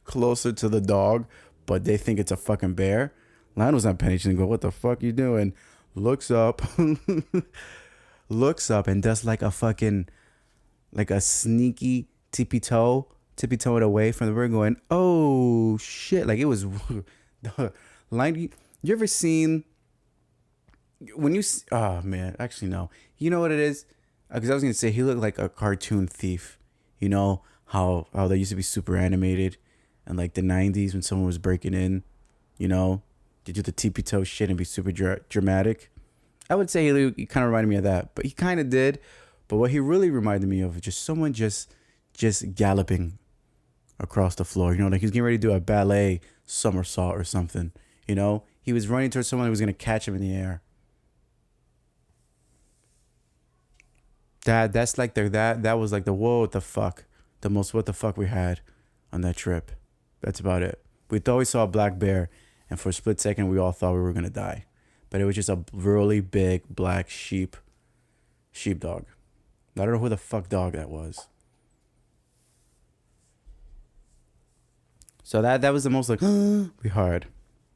closer to the dog, but they think it's a fucking bear. Lionel's not paying attention and go, what the fuck you doing? Looks up, and does like a fucking, like a sneaky tippy toe it away from the bird going, oh shit. Like it was, Lionel, you ever seen, when you, oh man, actually no. You know what it is? Because I was going to say he looked like a cartoon thief. You know how they used to be super animated in like the 90s when someone was breaking in, you know, to do the tippy toe shit and be super dramatic. I would say he kind of reminded me of that, but he kind of did. But what he really reminded me of was just someone just galloping across the floor. You know, like he was getting ready to do a ballet somersault or something. You know, he was running towards someone who was going to catch him in the air. That's like that was like the whoa, what the fuck, the most what the fuck we had on that trip. That's about it. We thought we saw a black bear, and for a split second we all thought we were gonna die, but it was just a really big black sheepdog. I don't know who the fuck dog that was. So that was the most like we heard,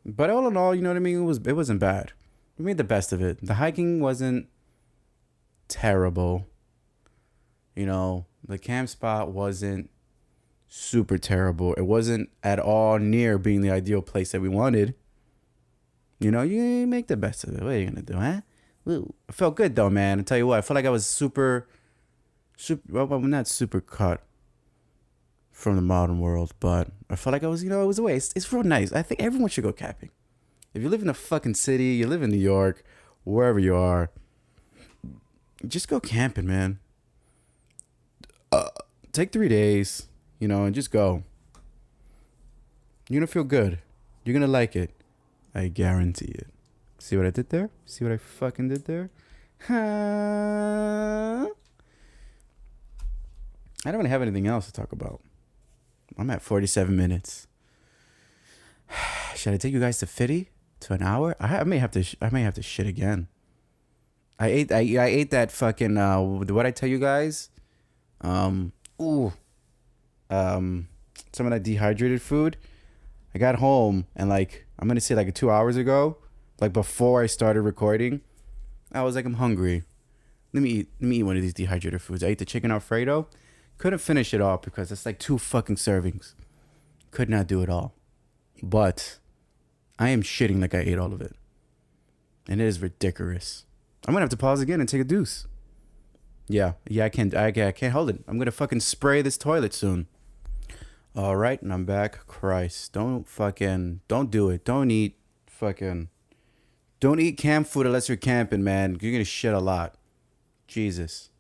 but all in all, you know what I mean. It wasn't bad. We made the best of it. The hiking wasn't terrible. You know, the camp spot wasn't super terrible. It wasn't at all near being the ideal place that we wanted. You know, you make the best of it. What are you gonna do, huh? Woo. I felt good though, man. I tell you what, I felt like I was super. Well, I'm not super cut from the modern world, but I felt like I was, you know, it was away. It's real nice. I think everyone should go camping. If you live in a fucking city, you live in New York, wherever you are, just go camping, man. Take 3 days, you know, and just go. You're gonna feel good. You're gonna like it. I guarantee it. See what I did there? See what I fucking did there? I don't really have anything else to talk about. I'm at 47 minutes. Should I take you guys to 50? To an hour? I may have to shit again. I ate that fucking what I tell you guys? Some of that dehydrated food. I got home and like I'm gonna say like 2 hours ago, like before I started recording, I was like, I'm hungry. Let me eat one of these dehydrated foods. I ate the chicken Alfredo. Couldn't finish it all because it's like 2 fucking servings. Could not do it all. But I am shitting like I ate all of it. And it is ridiculous. I'm gonna have to pause again and take a deuce. Yeah, I can't hold it. I'm gonna fucking spray this toilet soon. All right, and I'm back. Christ, don't do it. Don't eat camp food unless you're camping, man. You're gonna shit a lot. Jesus.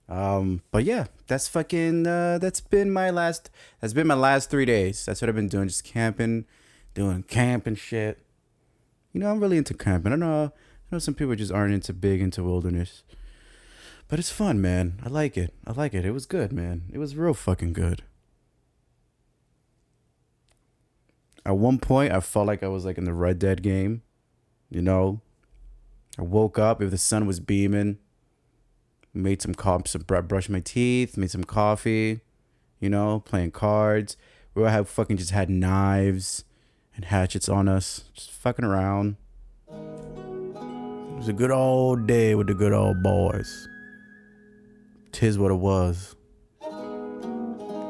But yeah, that's been my last 3 days. That's what I've been doing, just camping, doing camping shit. You know, I'm really into camping. I know some people just aren't into wilderness. But it's fun, man. I like it. It was good, man. It was real fucking good. At one point, I felt like I was like in the Red Dead game. You know, I woke up, if the sun was beaming, made some brushed my teeth, made some coffee, you know, playing cards. We all just had knives and hatchets on us, just fucking around. It was a good old day with the good old boys. 'Tis what it was.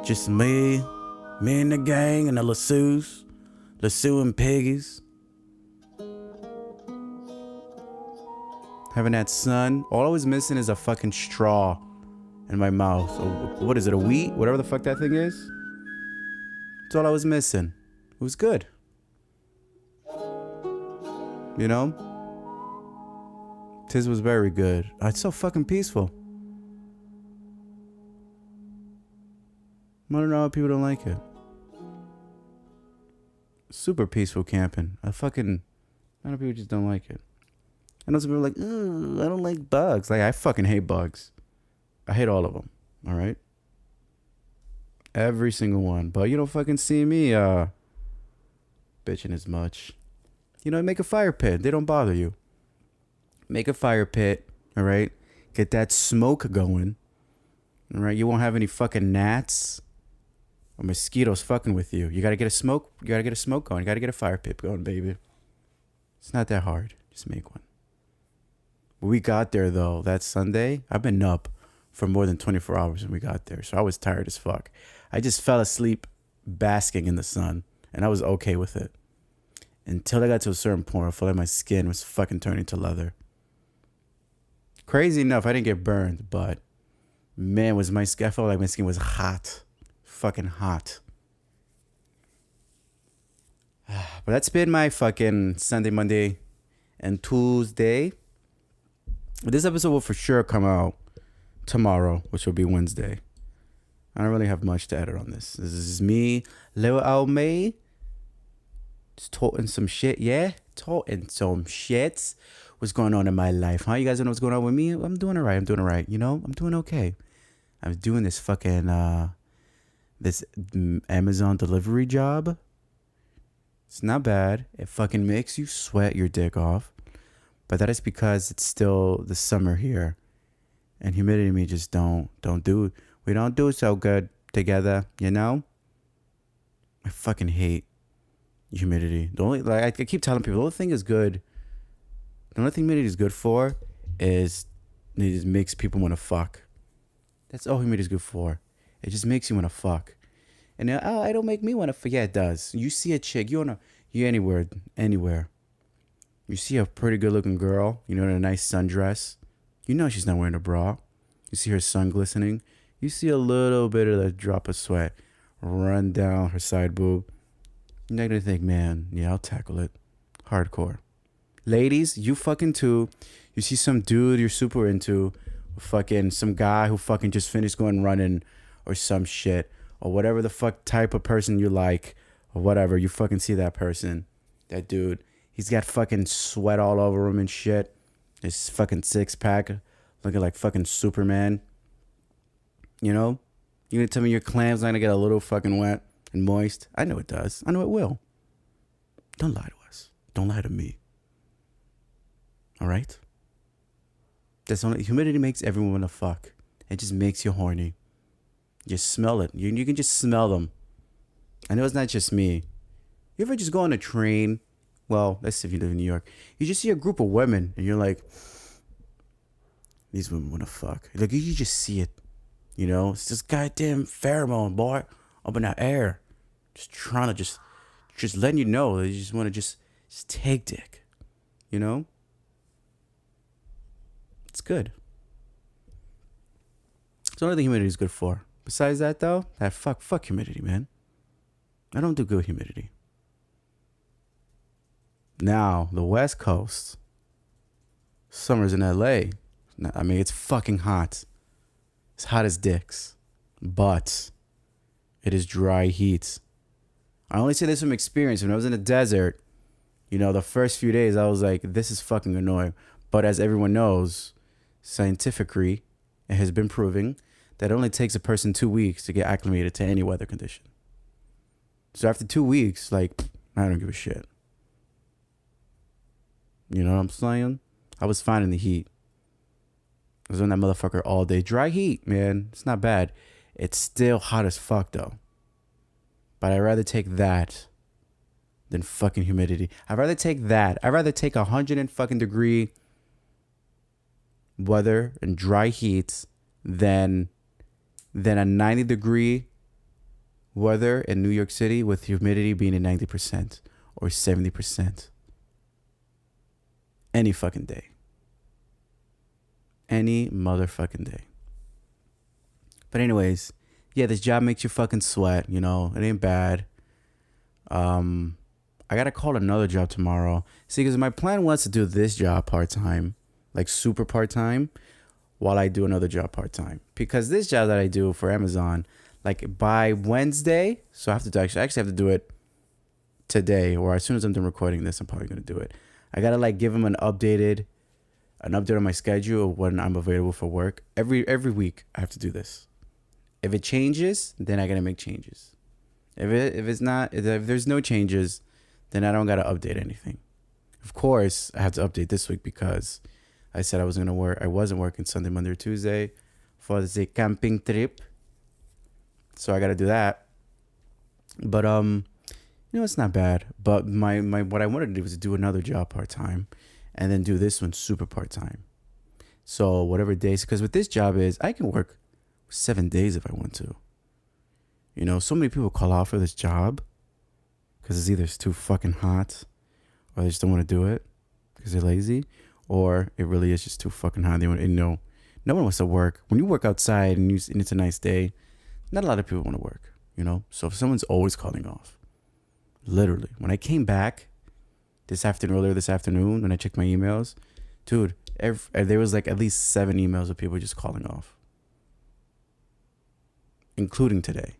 Just me and the gang and the LaSue and Piggies. Having that sun. All I was missing is a fucking straw in my mouth. What is it, a wheat? Whatever the fuck that thing is. That's all I was missing. It was good. You know? Tis was very good. It's so fucking peaceful. I don't know how people don't like it. Super peaceful camping. A lot of people just don't like it. I know some people are like, I don't like bugs. Like, I fucking hate bugs. I hate all of them. All right? Every single one. But you don't fucking see me bitching as much. You know, make a fire pit. They don't bother you. Make a fire pit. All right? Get that smoke going. All right? You won't have any fucking gnats or mosquitoes fucking with you. You gotta get a smoke. You gotta get a smoke going. You gotta get a fire pit going, baby. It's not that hard. Just make one. We got there though that Sunday. I've been up for more than 24 hours when we got there, so I was tired as fuck. I just fell asleep basking in the sun, and I was okay with it until I got to a certain point. I felt like my skin was fucking turning to leather. Crazy enough, I didn't get burned, but man, was my skin. I felt like my skin was hot. Fucking hot. But that's been my fucking Sunday, Monday, and Tuesday. This episode will for sure come out tomorrow, which will be Wednesday. I don't really have much to edit on this. This is me, little old me, just talking some shit, yeah? Talking some shits. What's going on in my life, huh? You guys don't know what's going on with me? I'm doing all right. You know? I'm doing okay. I'm doing this fucking, this Amazon delivery job. It's not bad. It fucking makes you sweat your dick off. But that is because it's still the summer here. And humidity and me just we don't do so good together, you know? I fucking hate humidity. I keep telling people, the only thing humidity is good for is it just makes people want to fuck. That's all humidity is good for. It just makes you want to fuck. And it don't make me want to fuck. Yeah, it does. You see a chick, you anywhere. You see a pretty good looking girl, in a nice sundress. You know she's not wearing a bra. You see her sun glistening. You see a little bit of that drop of sweat run down her side boob. You're not going to think, man, yeah, I'll tackle it. Hardcore. Ladies, you fucking too. You see some dude you're super into, fucking some guy who fucking just finished going running or some shit, or whatever the fuck type of person you like, or whatever. You fucking see that person, that dude. He's got fucking sweat all over him and shit. His fucking six pack looking like fucking Superman. You know? You gonna tell me your clam's not gonna get a little fucking wet and moist? I know it does. I know it will. Don't lie to us. Don't lie to me. Alright? Humidity makes everyone wanna fuck. It just makes you horny. You smell it. You can just smell them. I know it's not just me. You ever just go on a train? Well, that's if you live in New York. You just see a group of women and you're like, these women want to fuck. Like, you just see it. It's this goddamn pheromone, boy, up in the air. Just trying to just letting you know that you just want to just take dick. It's good. It's only thing humidity is good for. Besides that, though, fuck humidity, man. I don't do good humidity. Now, the West Coast, summer's in LA. I mean, it's fucking hot. It's hot as dicks. But it is dry heat. I only say this from experience. When I was in the desert, the first few days, I was like, this is fucking annoying. But as everyone knows, scientifically, it has been proving that it only takes a person 2 weeks to get acclimated to any weather condition. So after 2 weeks, I don't give a shit. You know what I'm saying? I was fine in the heat. I was on that motherfucker all day. Dry heat, man. It's not bad. It's still hot as fuck, though. But I'd rather take that than fucking humidity. I'd rather take that. I'd rather take 100 and fucking degree weather and dry heat than a 90 degree weather in New York City with humidity being at 90% or 70%. Any fucking day. Any motherfucking day. But anyways, yeah, this job makes you fucking sweat, you know. It ain't bad. I gotta call another job tomorrow. See, because my plan was to do this job part-time, like super part-time, while I do another job part-time. Because this job that I do for Amazon, like by Wednesday, so I have to do, I actually have to do it today, or as soon as I'm done recording this, I'm probably gonna do it. I gotta like give them an update on my schedule of when I'm available for work. Every week I have to do this. If it changes, then I gotta make changes. If there's no changes, then I don't gotta update anything. Of course, I have to update this week because I said I wasn't working Sunday, Monday, or Tuesday for the camping trip. So I gotta do that. But it's not bad. But my what I wanted to do was to do another job part-time and then do this one super part-time. So whatever days, because what this job is, I can work 7 days if I want to. You know, so many people call out for this job because it's too fucking hot, or they just don't want to do it because they're lazy, or it really is just too fucking hot. They want, no one wants to work. When you work outside and it's a nice day, not a lot of people want to work, you know? So if someone's always calling off, literally, when I came back earlier this afternoon, when I checked my emails, dude, there was like at least 7 emails of people just calling off, including today.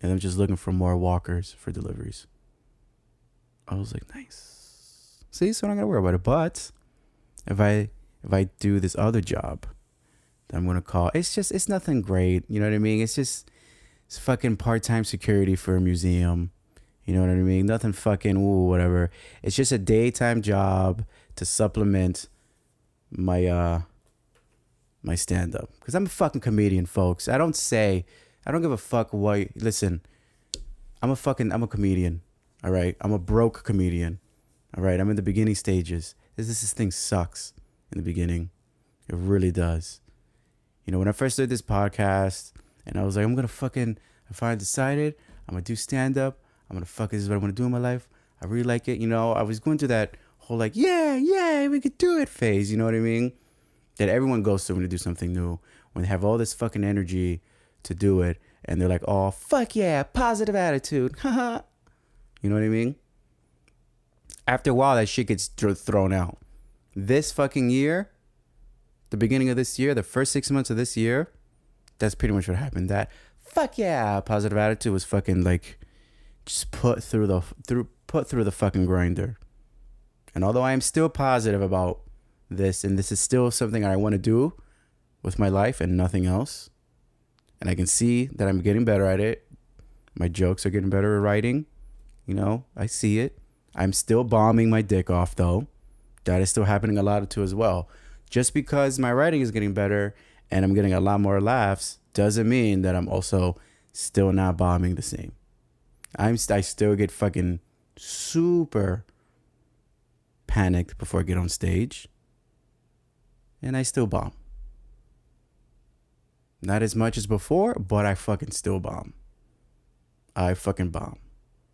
And I'm just looking for more walkers for deliveries. I was like, nice. See, so I'm not gonna worry about it. But if I do this other job that I'm gonna call, it's nothing great. You know what I mean? It's fucking part-time security for a museum. You know what I mean? Nothing fucking whatever. It's just a daytime job to supplement my my stand-up. Because I'm a fucking comedian, folks. I don't give a fuck what. Listen, I'm a comedian. All right, I'm a broke comedian. All right, I'm in the beginning stages. This thing sucks in the beginning. It really does. You know, when I first did this podcast, and I was like, I finally decided I'm gonna do stand-up. This is what I want to do in my life. I really like it. You know, I was going through that whole like, yeah, we could do it phase. You know what I mean? That everyone goes through when they do something new, when they have all this fucking energy to do it, and they're like, oh, fuck yeah, positive attitude. Haha. You know what I mean? After a while, that shit gets thrown out. This fucking year, the beginning of this year, the first 6 months of this year, that's pretty much what happened. That fuck yeah, positive attitude was fucking like just put through the fucking grinder. And although I am still positive about this, and this is still something I want to do with my life and nothing else, and I can see that I'm getting better at it. My jokes are getting better at writing. You know, I see it. I'm still bombing my dick off, though. That is still happening a lot too as well. Just because my writing is getting better and I'm getting a lot more laughs doesn't mean that I'm also still not bombing the same. I still get fucking super panicked before I get on stage. And I still bomb. Not as much as before, but I fucking still bomb. I fucking bomb.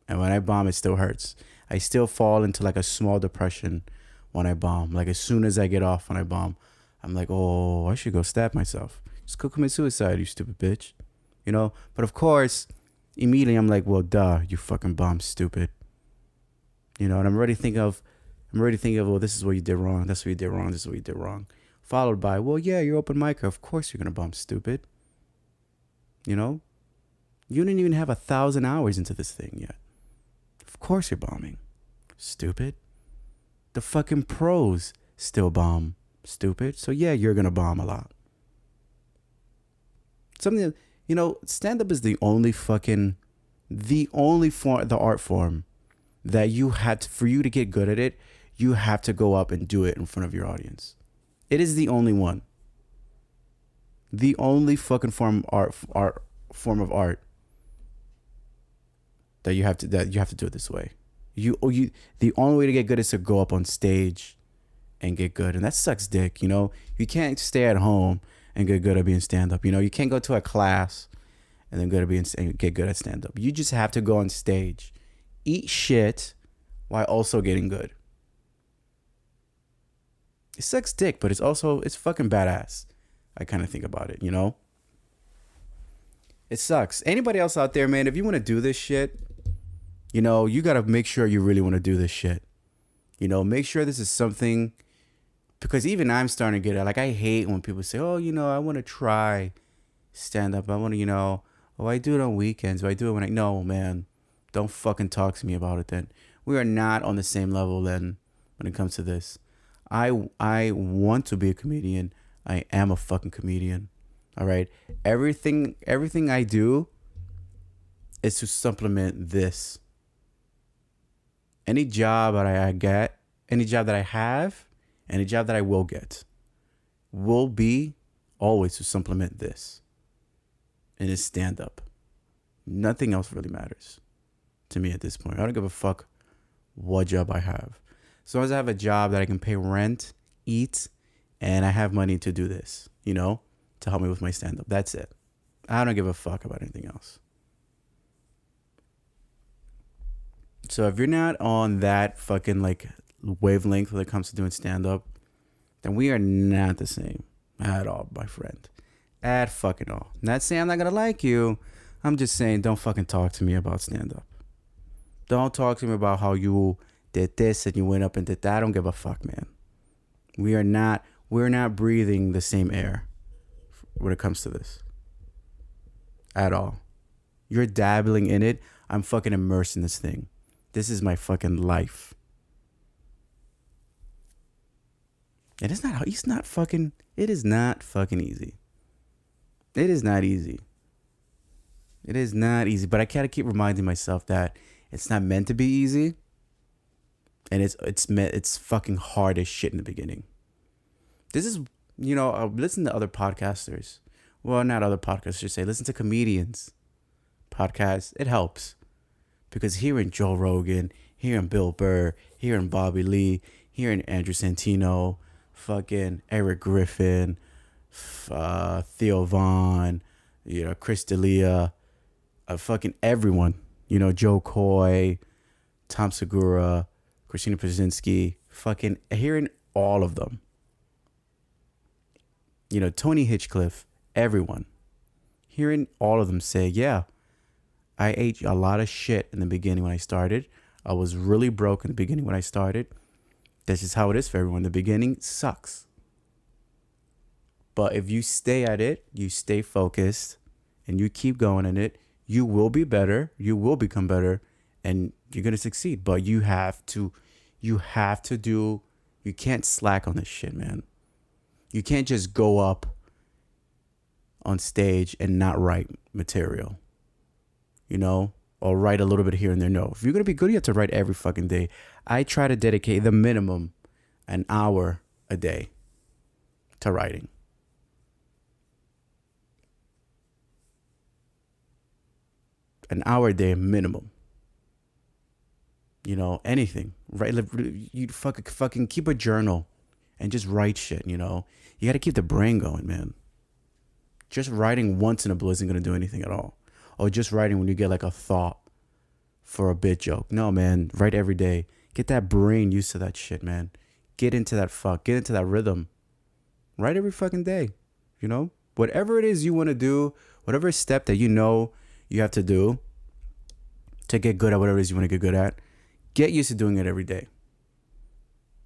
And when I bomb, it still hurts. I still fall into like a small depression when I bomb. Like as soon as I get off when I bomb, I'm like, oh, I should go stab myself. Just go commit suicide, you stupid bitch. You know? But of course, immediately I'm like, well, duh, you fucking bomb, stupid. You know, and I'm already thinking of, well, this is what you did wrong. That's what you did wrong. This is what you did wrong. Followed by, well, yeah, you're open micer. Of course you're going to bomb, stupid. You know? You didn't even have 1,000 hours into this thing yet. Of course you're bombing. Stupid. The fucking pros still bomb. Stupid. So yeah, you're going to bomb a lot. Something that, you know, stand-up is the only art form that you had to, for you to get good at it, you have to go up and do it in front of your audience. It is the only one. The only fucking form of art that you have to do it this way. The only way to get good is to go up on stage and get good, and that sucks dick. You know, you can't stay at home and get good at being stand up. You know, you can't go to a class and then get good at stand up. You just have to go on stage, eat shit while also getting good. It sucks dick, but it's fucking badass. I kind of think about it, you know? It sucks. Anybody else out there, man, if you want to do this shit, you know, you got to make sure you really want to do this shit. You know, make sure this is something, because even I'm starting to get it. Like, I hate when people say, oh, you know, I want to try stand up. I want to, you know, oh, I do it on weekends. Or I do it when no, man, don't fucking talk to me about it then. We are not on the same level then when it comes to this. I want to be a comedian. I am a fucking comedian. All right. Everything I do is to supplement this. Any job that I get, any job that I have, any job that I will get, will be always to supplement this. And it's stand up. Nothing else really matters to me at this point. I don't give a fuck what job I have. As long as I have a job that I can pay rent, eat, and I have money to do this, you know, to help me with my stand up. That's it. I don't give a fuck about anything else. So if you're not on that fucking like wavelength when it comes to doing stand up, then we are not the same at all, my friend. At fucking all. Not saying I'm not gonna like you. I'm just saying don't fucking talk to me about stand up. Don't talk to me about how you did this and you went up and did that. I don't give a fuck, man. We're not breathing the same air when it comes to this. At all. You're dabbling in it. I'm fucking immersed in this thing. This is my fucking life. It is not fucking easy. It is not easy. It is not easy, but I gotta keep reminding myself that it's not meant to be easy. And it's fucking hard as shit in the beginning. This is, you know, listen to other podcasters. Well, not other podcasters, I should say. Listen to comedians' podcasts. It helps. Because hearing Joe Rogan, hearing Bill Burr, hearing Bobby Lee, hearing Andrew Santino, fucking Eric Griffin, Theo Vaughn, you know, Chris D'Elia, fucking everyone. You know, Joe Coy, Tom Segura, Christina Pazzinski, fucking hearing all of them. You know, Tony Hinchcliffe, everyone. Hearing all of them say, yeah, I ate a lot of shit in the beginning when I started. I was really broke in the beginning when I started. That's just how it is for everyone. The beginning sucks. But if you stay at it, you stay focused, and you keep going in it, you will be better. You will become better, and you're going to succeed. But you can't slack on this shit, man. You can't just go up on stage and not write material, you know, or write a little bit here and there. No, if you're going to be good, you have to write every fucking day. I try to dedicate the minimum an hour a day to writing. An hour a day minimum. You know, anything. Right? You fucking keep a journal and just write shit, you know. You got to keep the brain going, man. Just writing once in a blue isn't going to do anything at all. Or just writing when you get like a thought for a bit joke. No, man. Write every day. Get that brain used to that shit, man. Get into that Get into that rhythm. Write every fucking day. You know? Whatever it is you want to do, whatever step that you know you have to do to get good at whatever it is you want to get good at, get used to doing it every day.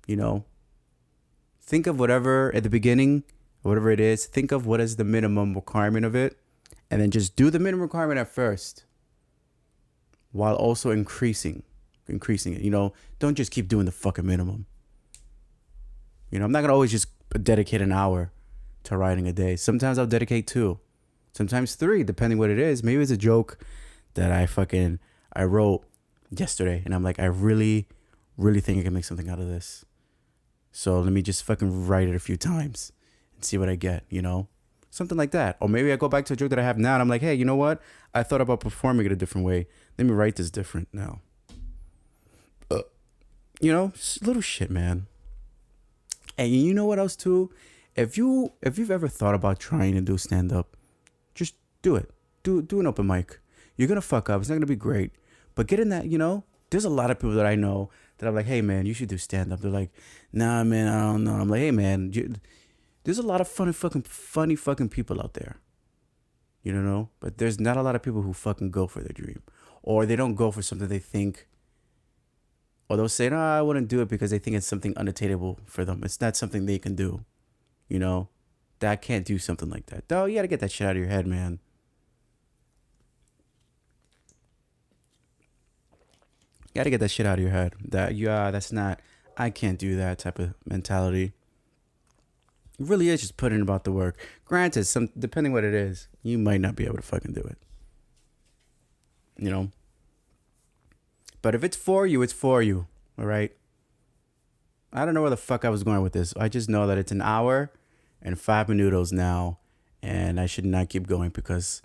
You know? Think of whatever at the beginning, whatever it is, think of what is the minimum requirement of it, and then just do the minimum requirement at first while also increasing it. You know, don't just keep doing the fucking minimum. You know, I'm not going to always just dedicate an hour to writing a day. Sometimes I'll dedicate 2, sometimes 3, depending what it is. Maybe it's a joke that I wrote yesterday, and I'm like, I really, really think I can make something out of this. So let me just fucking write it a few times and see what I get, you know? Something like that. Or maybe I go back to a joke that I have now and I'm like, hey, you know what? I thought about performing it a different way. Let me write this different now. You know, little shit, man. And you know what else too? If you've ever thought about trying to do stand-up, just do it. do an open mic. You're gonna fuck up. It's not gonna be great, but get in that. There's a lot of people that I know that I'm like, hey man, you should do stand up. They're like, nah man, I don't know. I'm like, hey man, there's a lot of funny fucking people out there. But there's not a lot of people who fucking go for their dream, or they don't go for something they think, or they'll say, no, I wouldn't do it because they think it's something unattainable for them. It's not something they can do. That can't do something like that. No, you gotta get that shit out of your head, man. You gotta get that shit out of your head. That's not, I can't do that type of mentality. It really is just putting about the work. Granted, depending what it is, you might not be able to fucking do it. But if it's for you, it's for you. All right. I don't know where the fuck I was going with this. I just know that it's an hour and 5 minutos now, and I should not keep going because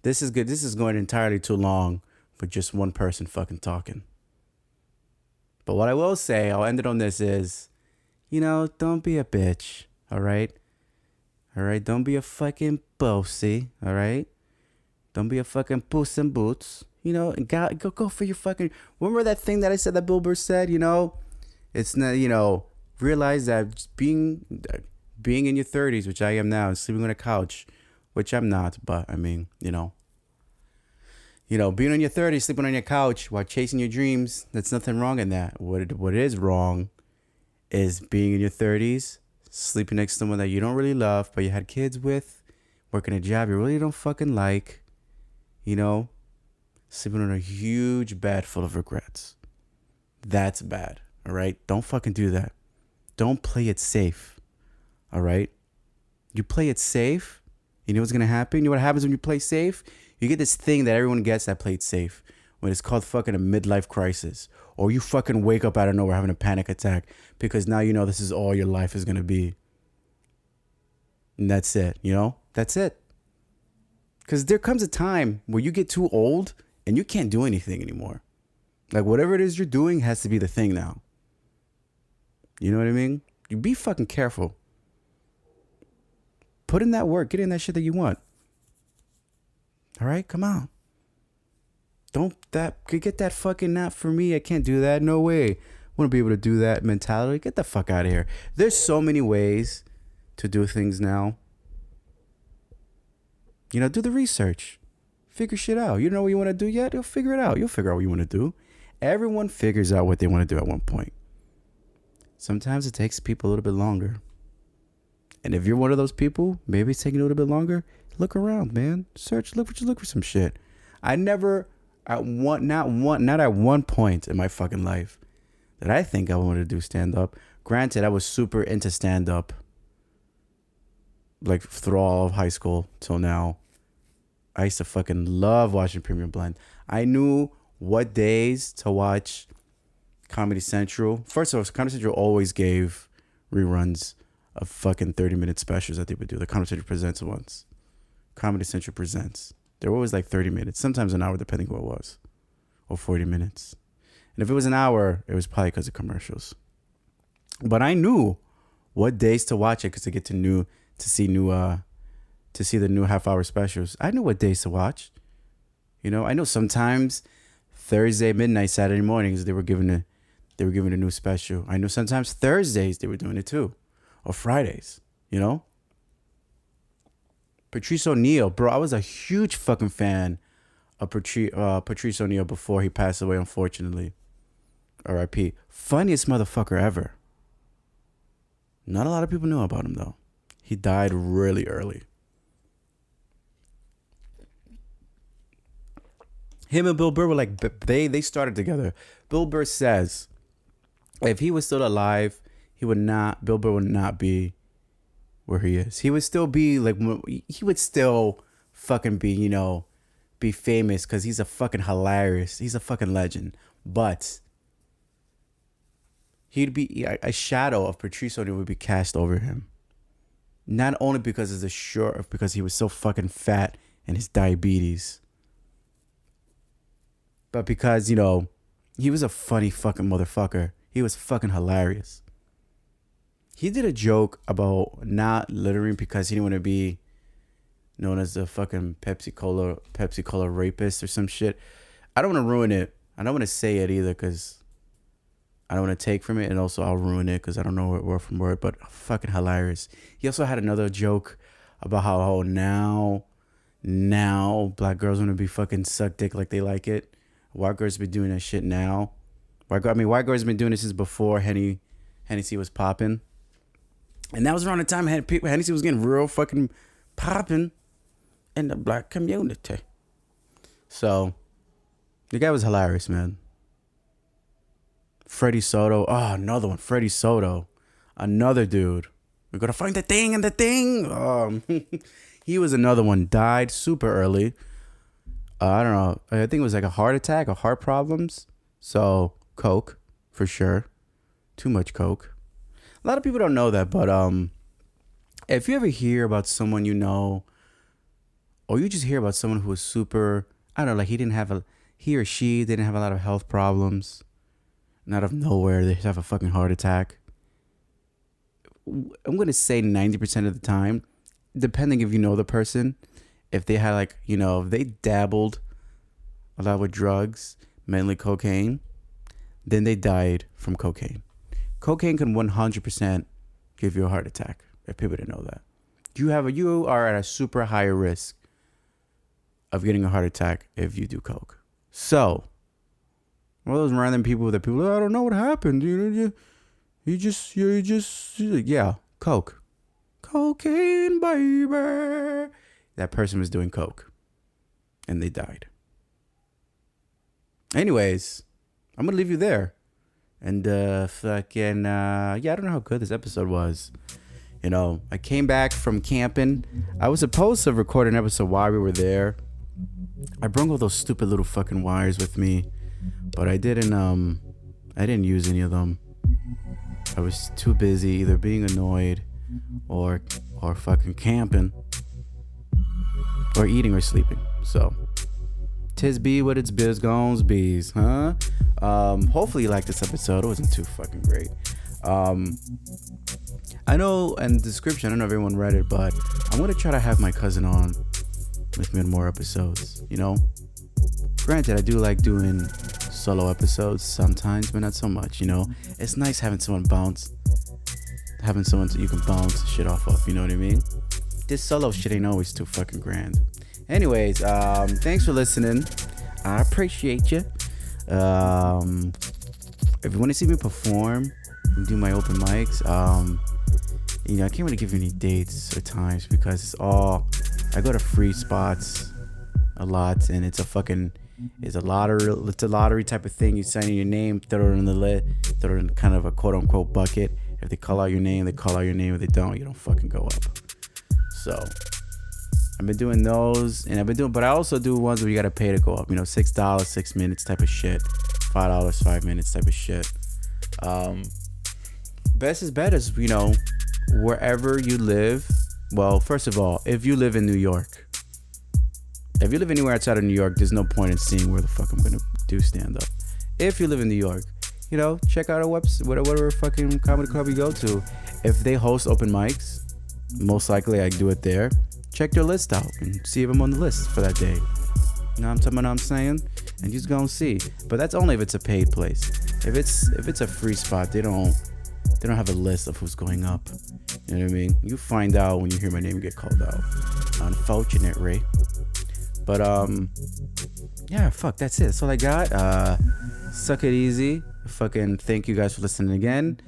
this is good. This is going entirely too long for just one person fucking talking. But what I will say, I'll end it on this is, don't be a bitch. All right. Don't be a fucking bossy. All right. Don't be a fucking puss in boots. And go for your fucking. Remember that thing that I said that Bill Burr said? It's not. Realize that being in your 30s, which I am now, and sleeping on a couch, which I'm not, but I mean, being in your 30s, sleeping on your couch while chasing your dreams, there's nothing wrong in that. What is wrong is being in your 30s, sleeping next to someone that you don't really love, but you had kids with, working a job you really don't fucking like, sleeping on a huge bed full of regrets. That's bad, all right? Don't fucking do that. Don't play it safe, all right? You play it safe, you know what's going to happen? You know what happens when you play safe? You get this thing that everyone gets that played safe, when it's called fucking a midlife crisis. Or you fucking wake up out of nowhere having a panic attack because now this is all your life is going to be. And that's it, That's it. Because there comes a time where you get too old and you can't do anything anymore. Like whatever it is you're doing has to be the thing now. You know what I mean? You be fucking careful. Put in that work. Get in that shit that you want. All right? Come on. Get that fucking not for me. I can't do that. No way. I want to be able to do that mentality. Get the fuck out of here. There's so many ways to do things now. Do the research. Figure shit out. You don't know what you want to do yet? You'll figure it out. You'll figure out what you want to do. Everyone figures out what they want to do at one point. Sometimes it takes people a little bit longer. And if you're one of those people, maybe it's taking a little bit longer. Look around, man. Search. Look for some shit. I never, not at one point in my fucking life that I think I wanted to do stand up. Granted, I was super into stand up, like through all of high school till now. I used to fucking love watching Premium Blend. I knew what days to watch Comedy Central. First of all, Comedy Central always gave reruns of fucking 30-minute specials that they would do. The Comedy Central Presents ones. Comedy Central Presents. They were always like 30 minutes, sometimes an hour, depending who it was, or 40 minutes. And if it was an hour, it was probably because of commercials. But I knew what days to watch it because I get to see the new half-hour specials. I knew what days to watch. I know sometimes Thursday midnight, Saturday mornings they were giving a new special. I know sometimes Thursdays they were doing it too, or Fridays. Patrice O'Neal, bro, I was a huge fucking fan of Patrice O'Neal before he passed away, unfortunately. R.I.P. Funniest motherfucker ever. Not a lot of people know about him though. He died really early. Him and Bill Burr were like, they started together. Bill Burr says if he was still alive, Bill Burr would not be where he is. He would still be like, he would still fucking be, be famous because he's a fucking hilarious. He's a fucking legend. But he'd be a shadow of Patrice O'Neal would be cast over him. Not only because because he was so fucking fat and his diabetes, but because, he was a funny fucking motherfucker. He was fucking hilarious. He did a joke about not littering because he didn't want to be known as the fucking Pepsi Cola rapist or some shit. I don't want to ruin it. I don't want to say it either because I don't want to take from it, and also I'll ruin it because I don't know it word from word. But fucking hilarious. He also had another joke about how now black girls want to be fucking suck dick like they like it. White girls been doing that shit now. White girls been doing this since before Hennessy was popping. And that was around the time Hennessy was getting real fucking popping in the black community. So, the guy was hilarious, man. Freddie Soto. Oh, another one. Freddie Soto. Another dude. We're going to find the thing and the thing. He was another one. Died super early. I don't know. I think it was like a heart attack or heart problems. So, coke, for sure. Too much coke. A lot of people don't know that, but if you ever hear about someone you know, or you just hear about someone who was super, I don't know, like he or she didn't have a lot of health problems, and out of nowhere they have a fucking heart attack. I'm going to say 90% of the time, depending if you know the person, if they had if they dabbled a lot with drugs, mainly cocaine, then they died from cocaine. Cocaine can 100% give you a heart attack. If people didn't know that, you are at a super high risk of getting a heart attack if you do coke. So, one of those random people that people, I don't know what happened. You just yeah, coke, cocaine, baby. That person was doing coke, and they died. Anyways, I'm gonna leave you there. And I don't know how good this episode was. I came back from camping. I was supposed to record an episode while we were there. I brought all those stupid little fucking wires with me, but I didn't use any of them. I was too busy either being annoyed or fucking camping or eating or sleeping. So, tis be what it's biz gones bees, huh? Hopefully you liked this episode. It wasn't too fucking great. I know in the description, I don't know if everyone read it, but I'm going to try to have my cousin on with me on more episodes, Granted, I do like doing solo episodes sometimes, but not so much, It's nice having someone you can bounce shit off of, you know what I mean? This solo shit ain't always too fucking grand. Anyways, thanks for listening. I appreciate you. If you want to see me perform and do my open mics, I can't really give you any dates or times because I go to free spots a lot, and it's a lottery type of thing. You sign in your name, throw it in the lid, throw it in kind of a quote unquote bucket. If they call out your name, they call out your name. If they don't, you don't fucking go up. So I've been doing those, but I also do ones where you gotta pay to go up. $6, 6 minutes type of shit, $5, 5 minutes type of shit. Best is better, wherever you live. Well, first of all, if you live in New York, if you live anywhere outside of New York, there's no point in seeing where the fuck I'm gonna do stand up. If you live in New York, check out a website, whatever fucking comedy club you go to. If they host open mics, most likely I do it there. Check their list out and see if I'm on the list for that day. You know what I'm saying? And just go and see. But that's only if it's a paid place. If it's a free spot, they don't have a list of who's going up. You know what I mean? You find out when you hear my name get called out. Unfortunate, Ray. But yeah, fuck, that's it. That's all I got. Suck it easy. Fucking thank you guys for listening again.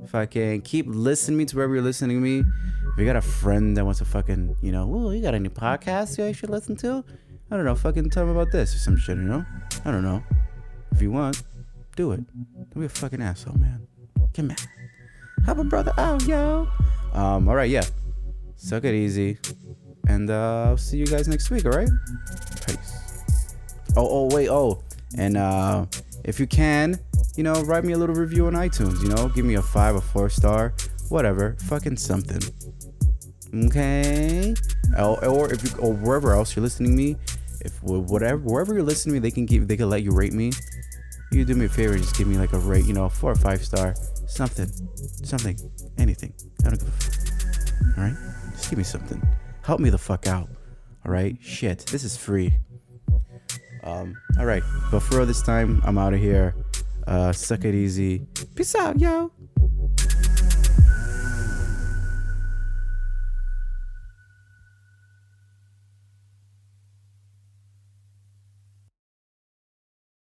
Fucking keep listening to wherever you're listening to me. If you got a friend that wants to fucking, you got any podcasts you should listen to? I don't know, fucking tell them about this or some shit, I don't know. If you want, do it. Don't be a fucking asshole, man. Come on. Help a brother out, yo. Alright, yeah. Suck it easy. And I'll see you guys next week, alright? Peace. Wait. And if you can, write me a little review on iTunes, give me a 5 or 4 star, whatever, fucking something. Okay? Or wherever else you're listening to me, wherever you're listening to me, they can let you rate me. You do me a favor, just give me like a rate, 4 or 5 star, something, anything. I don't give a fuck. Alright? Just give me something. Help me the fuck out. All right, shit, this is free. All right, but for all this time, I'm out of here. Suck it easy. Peace out, yo.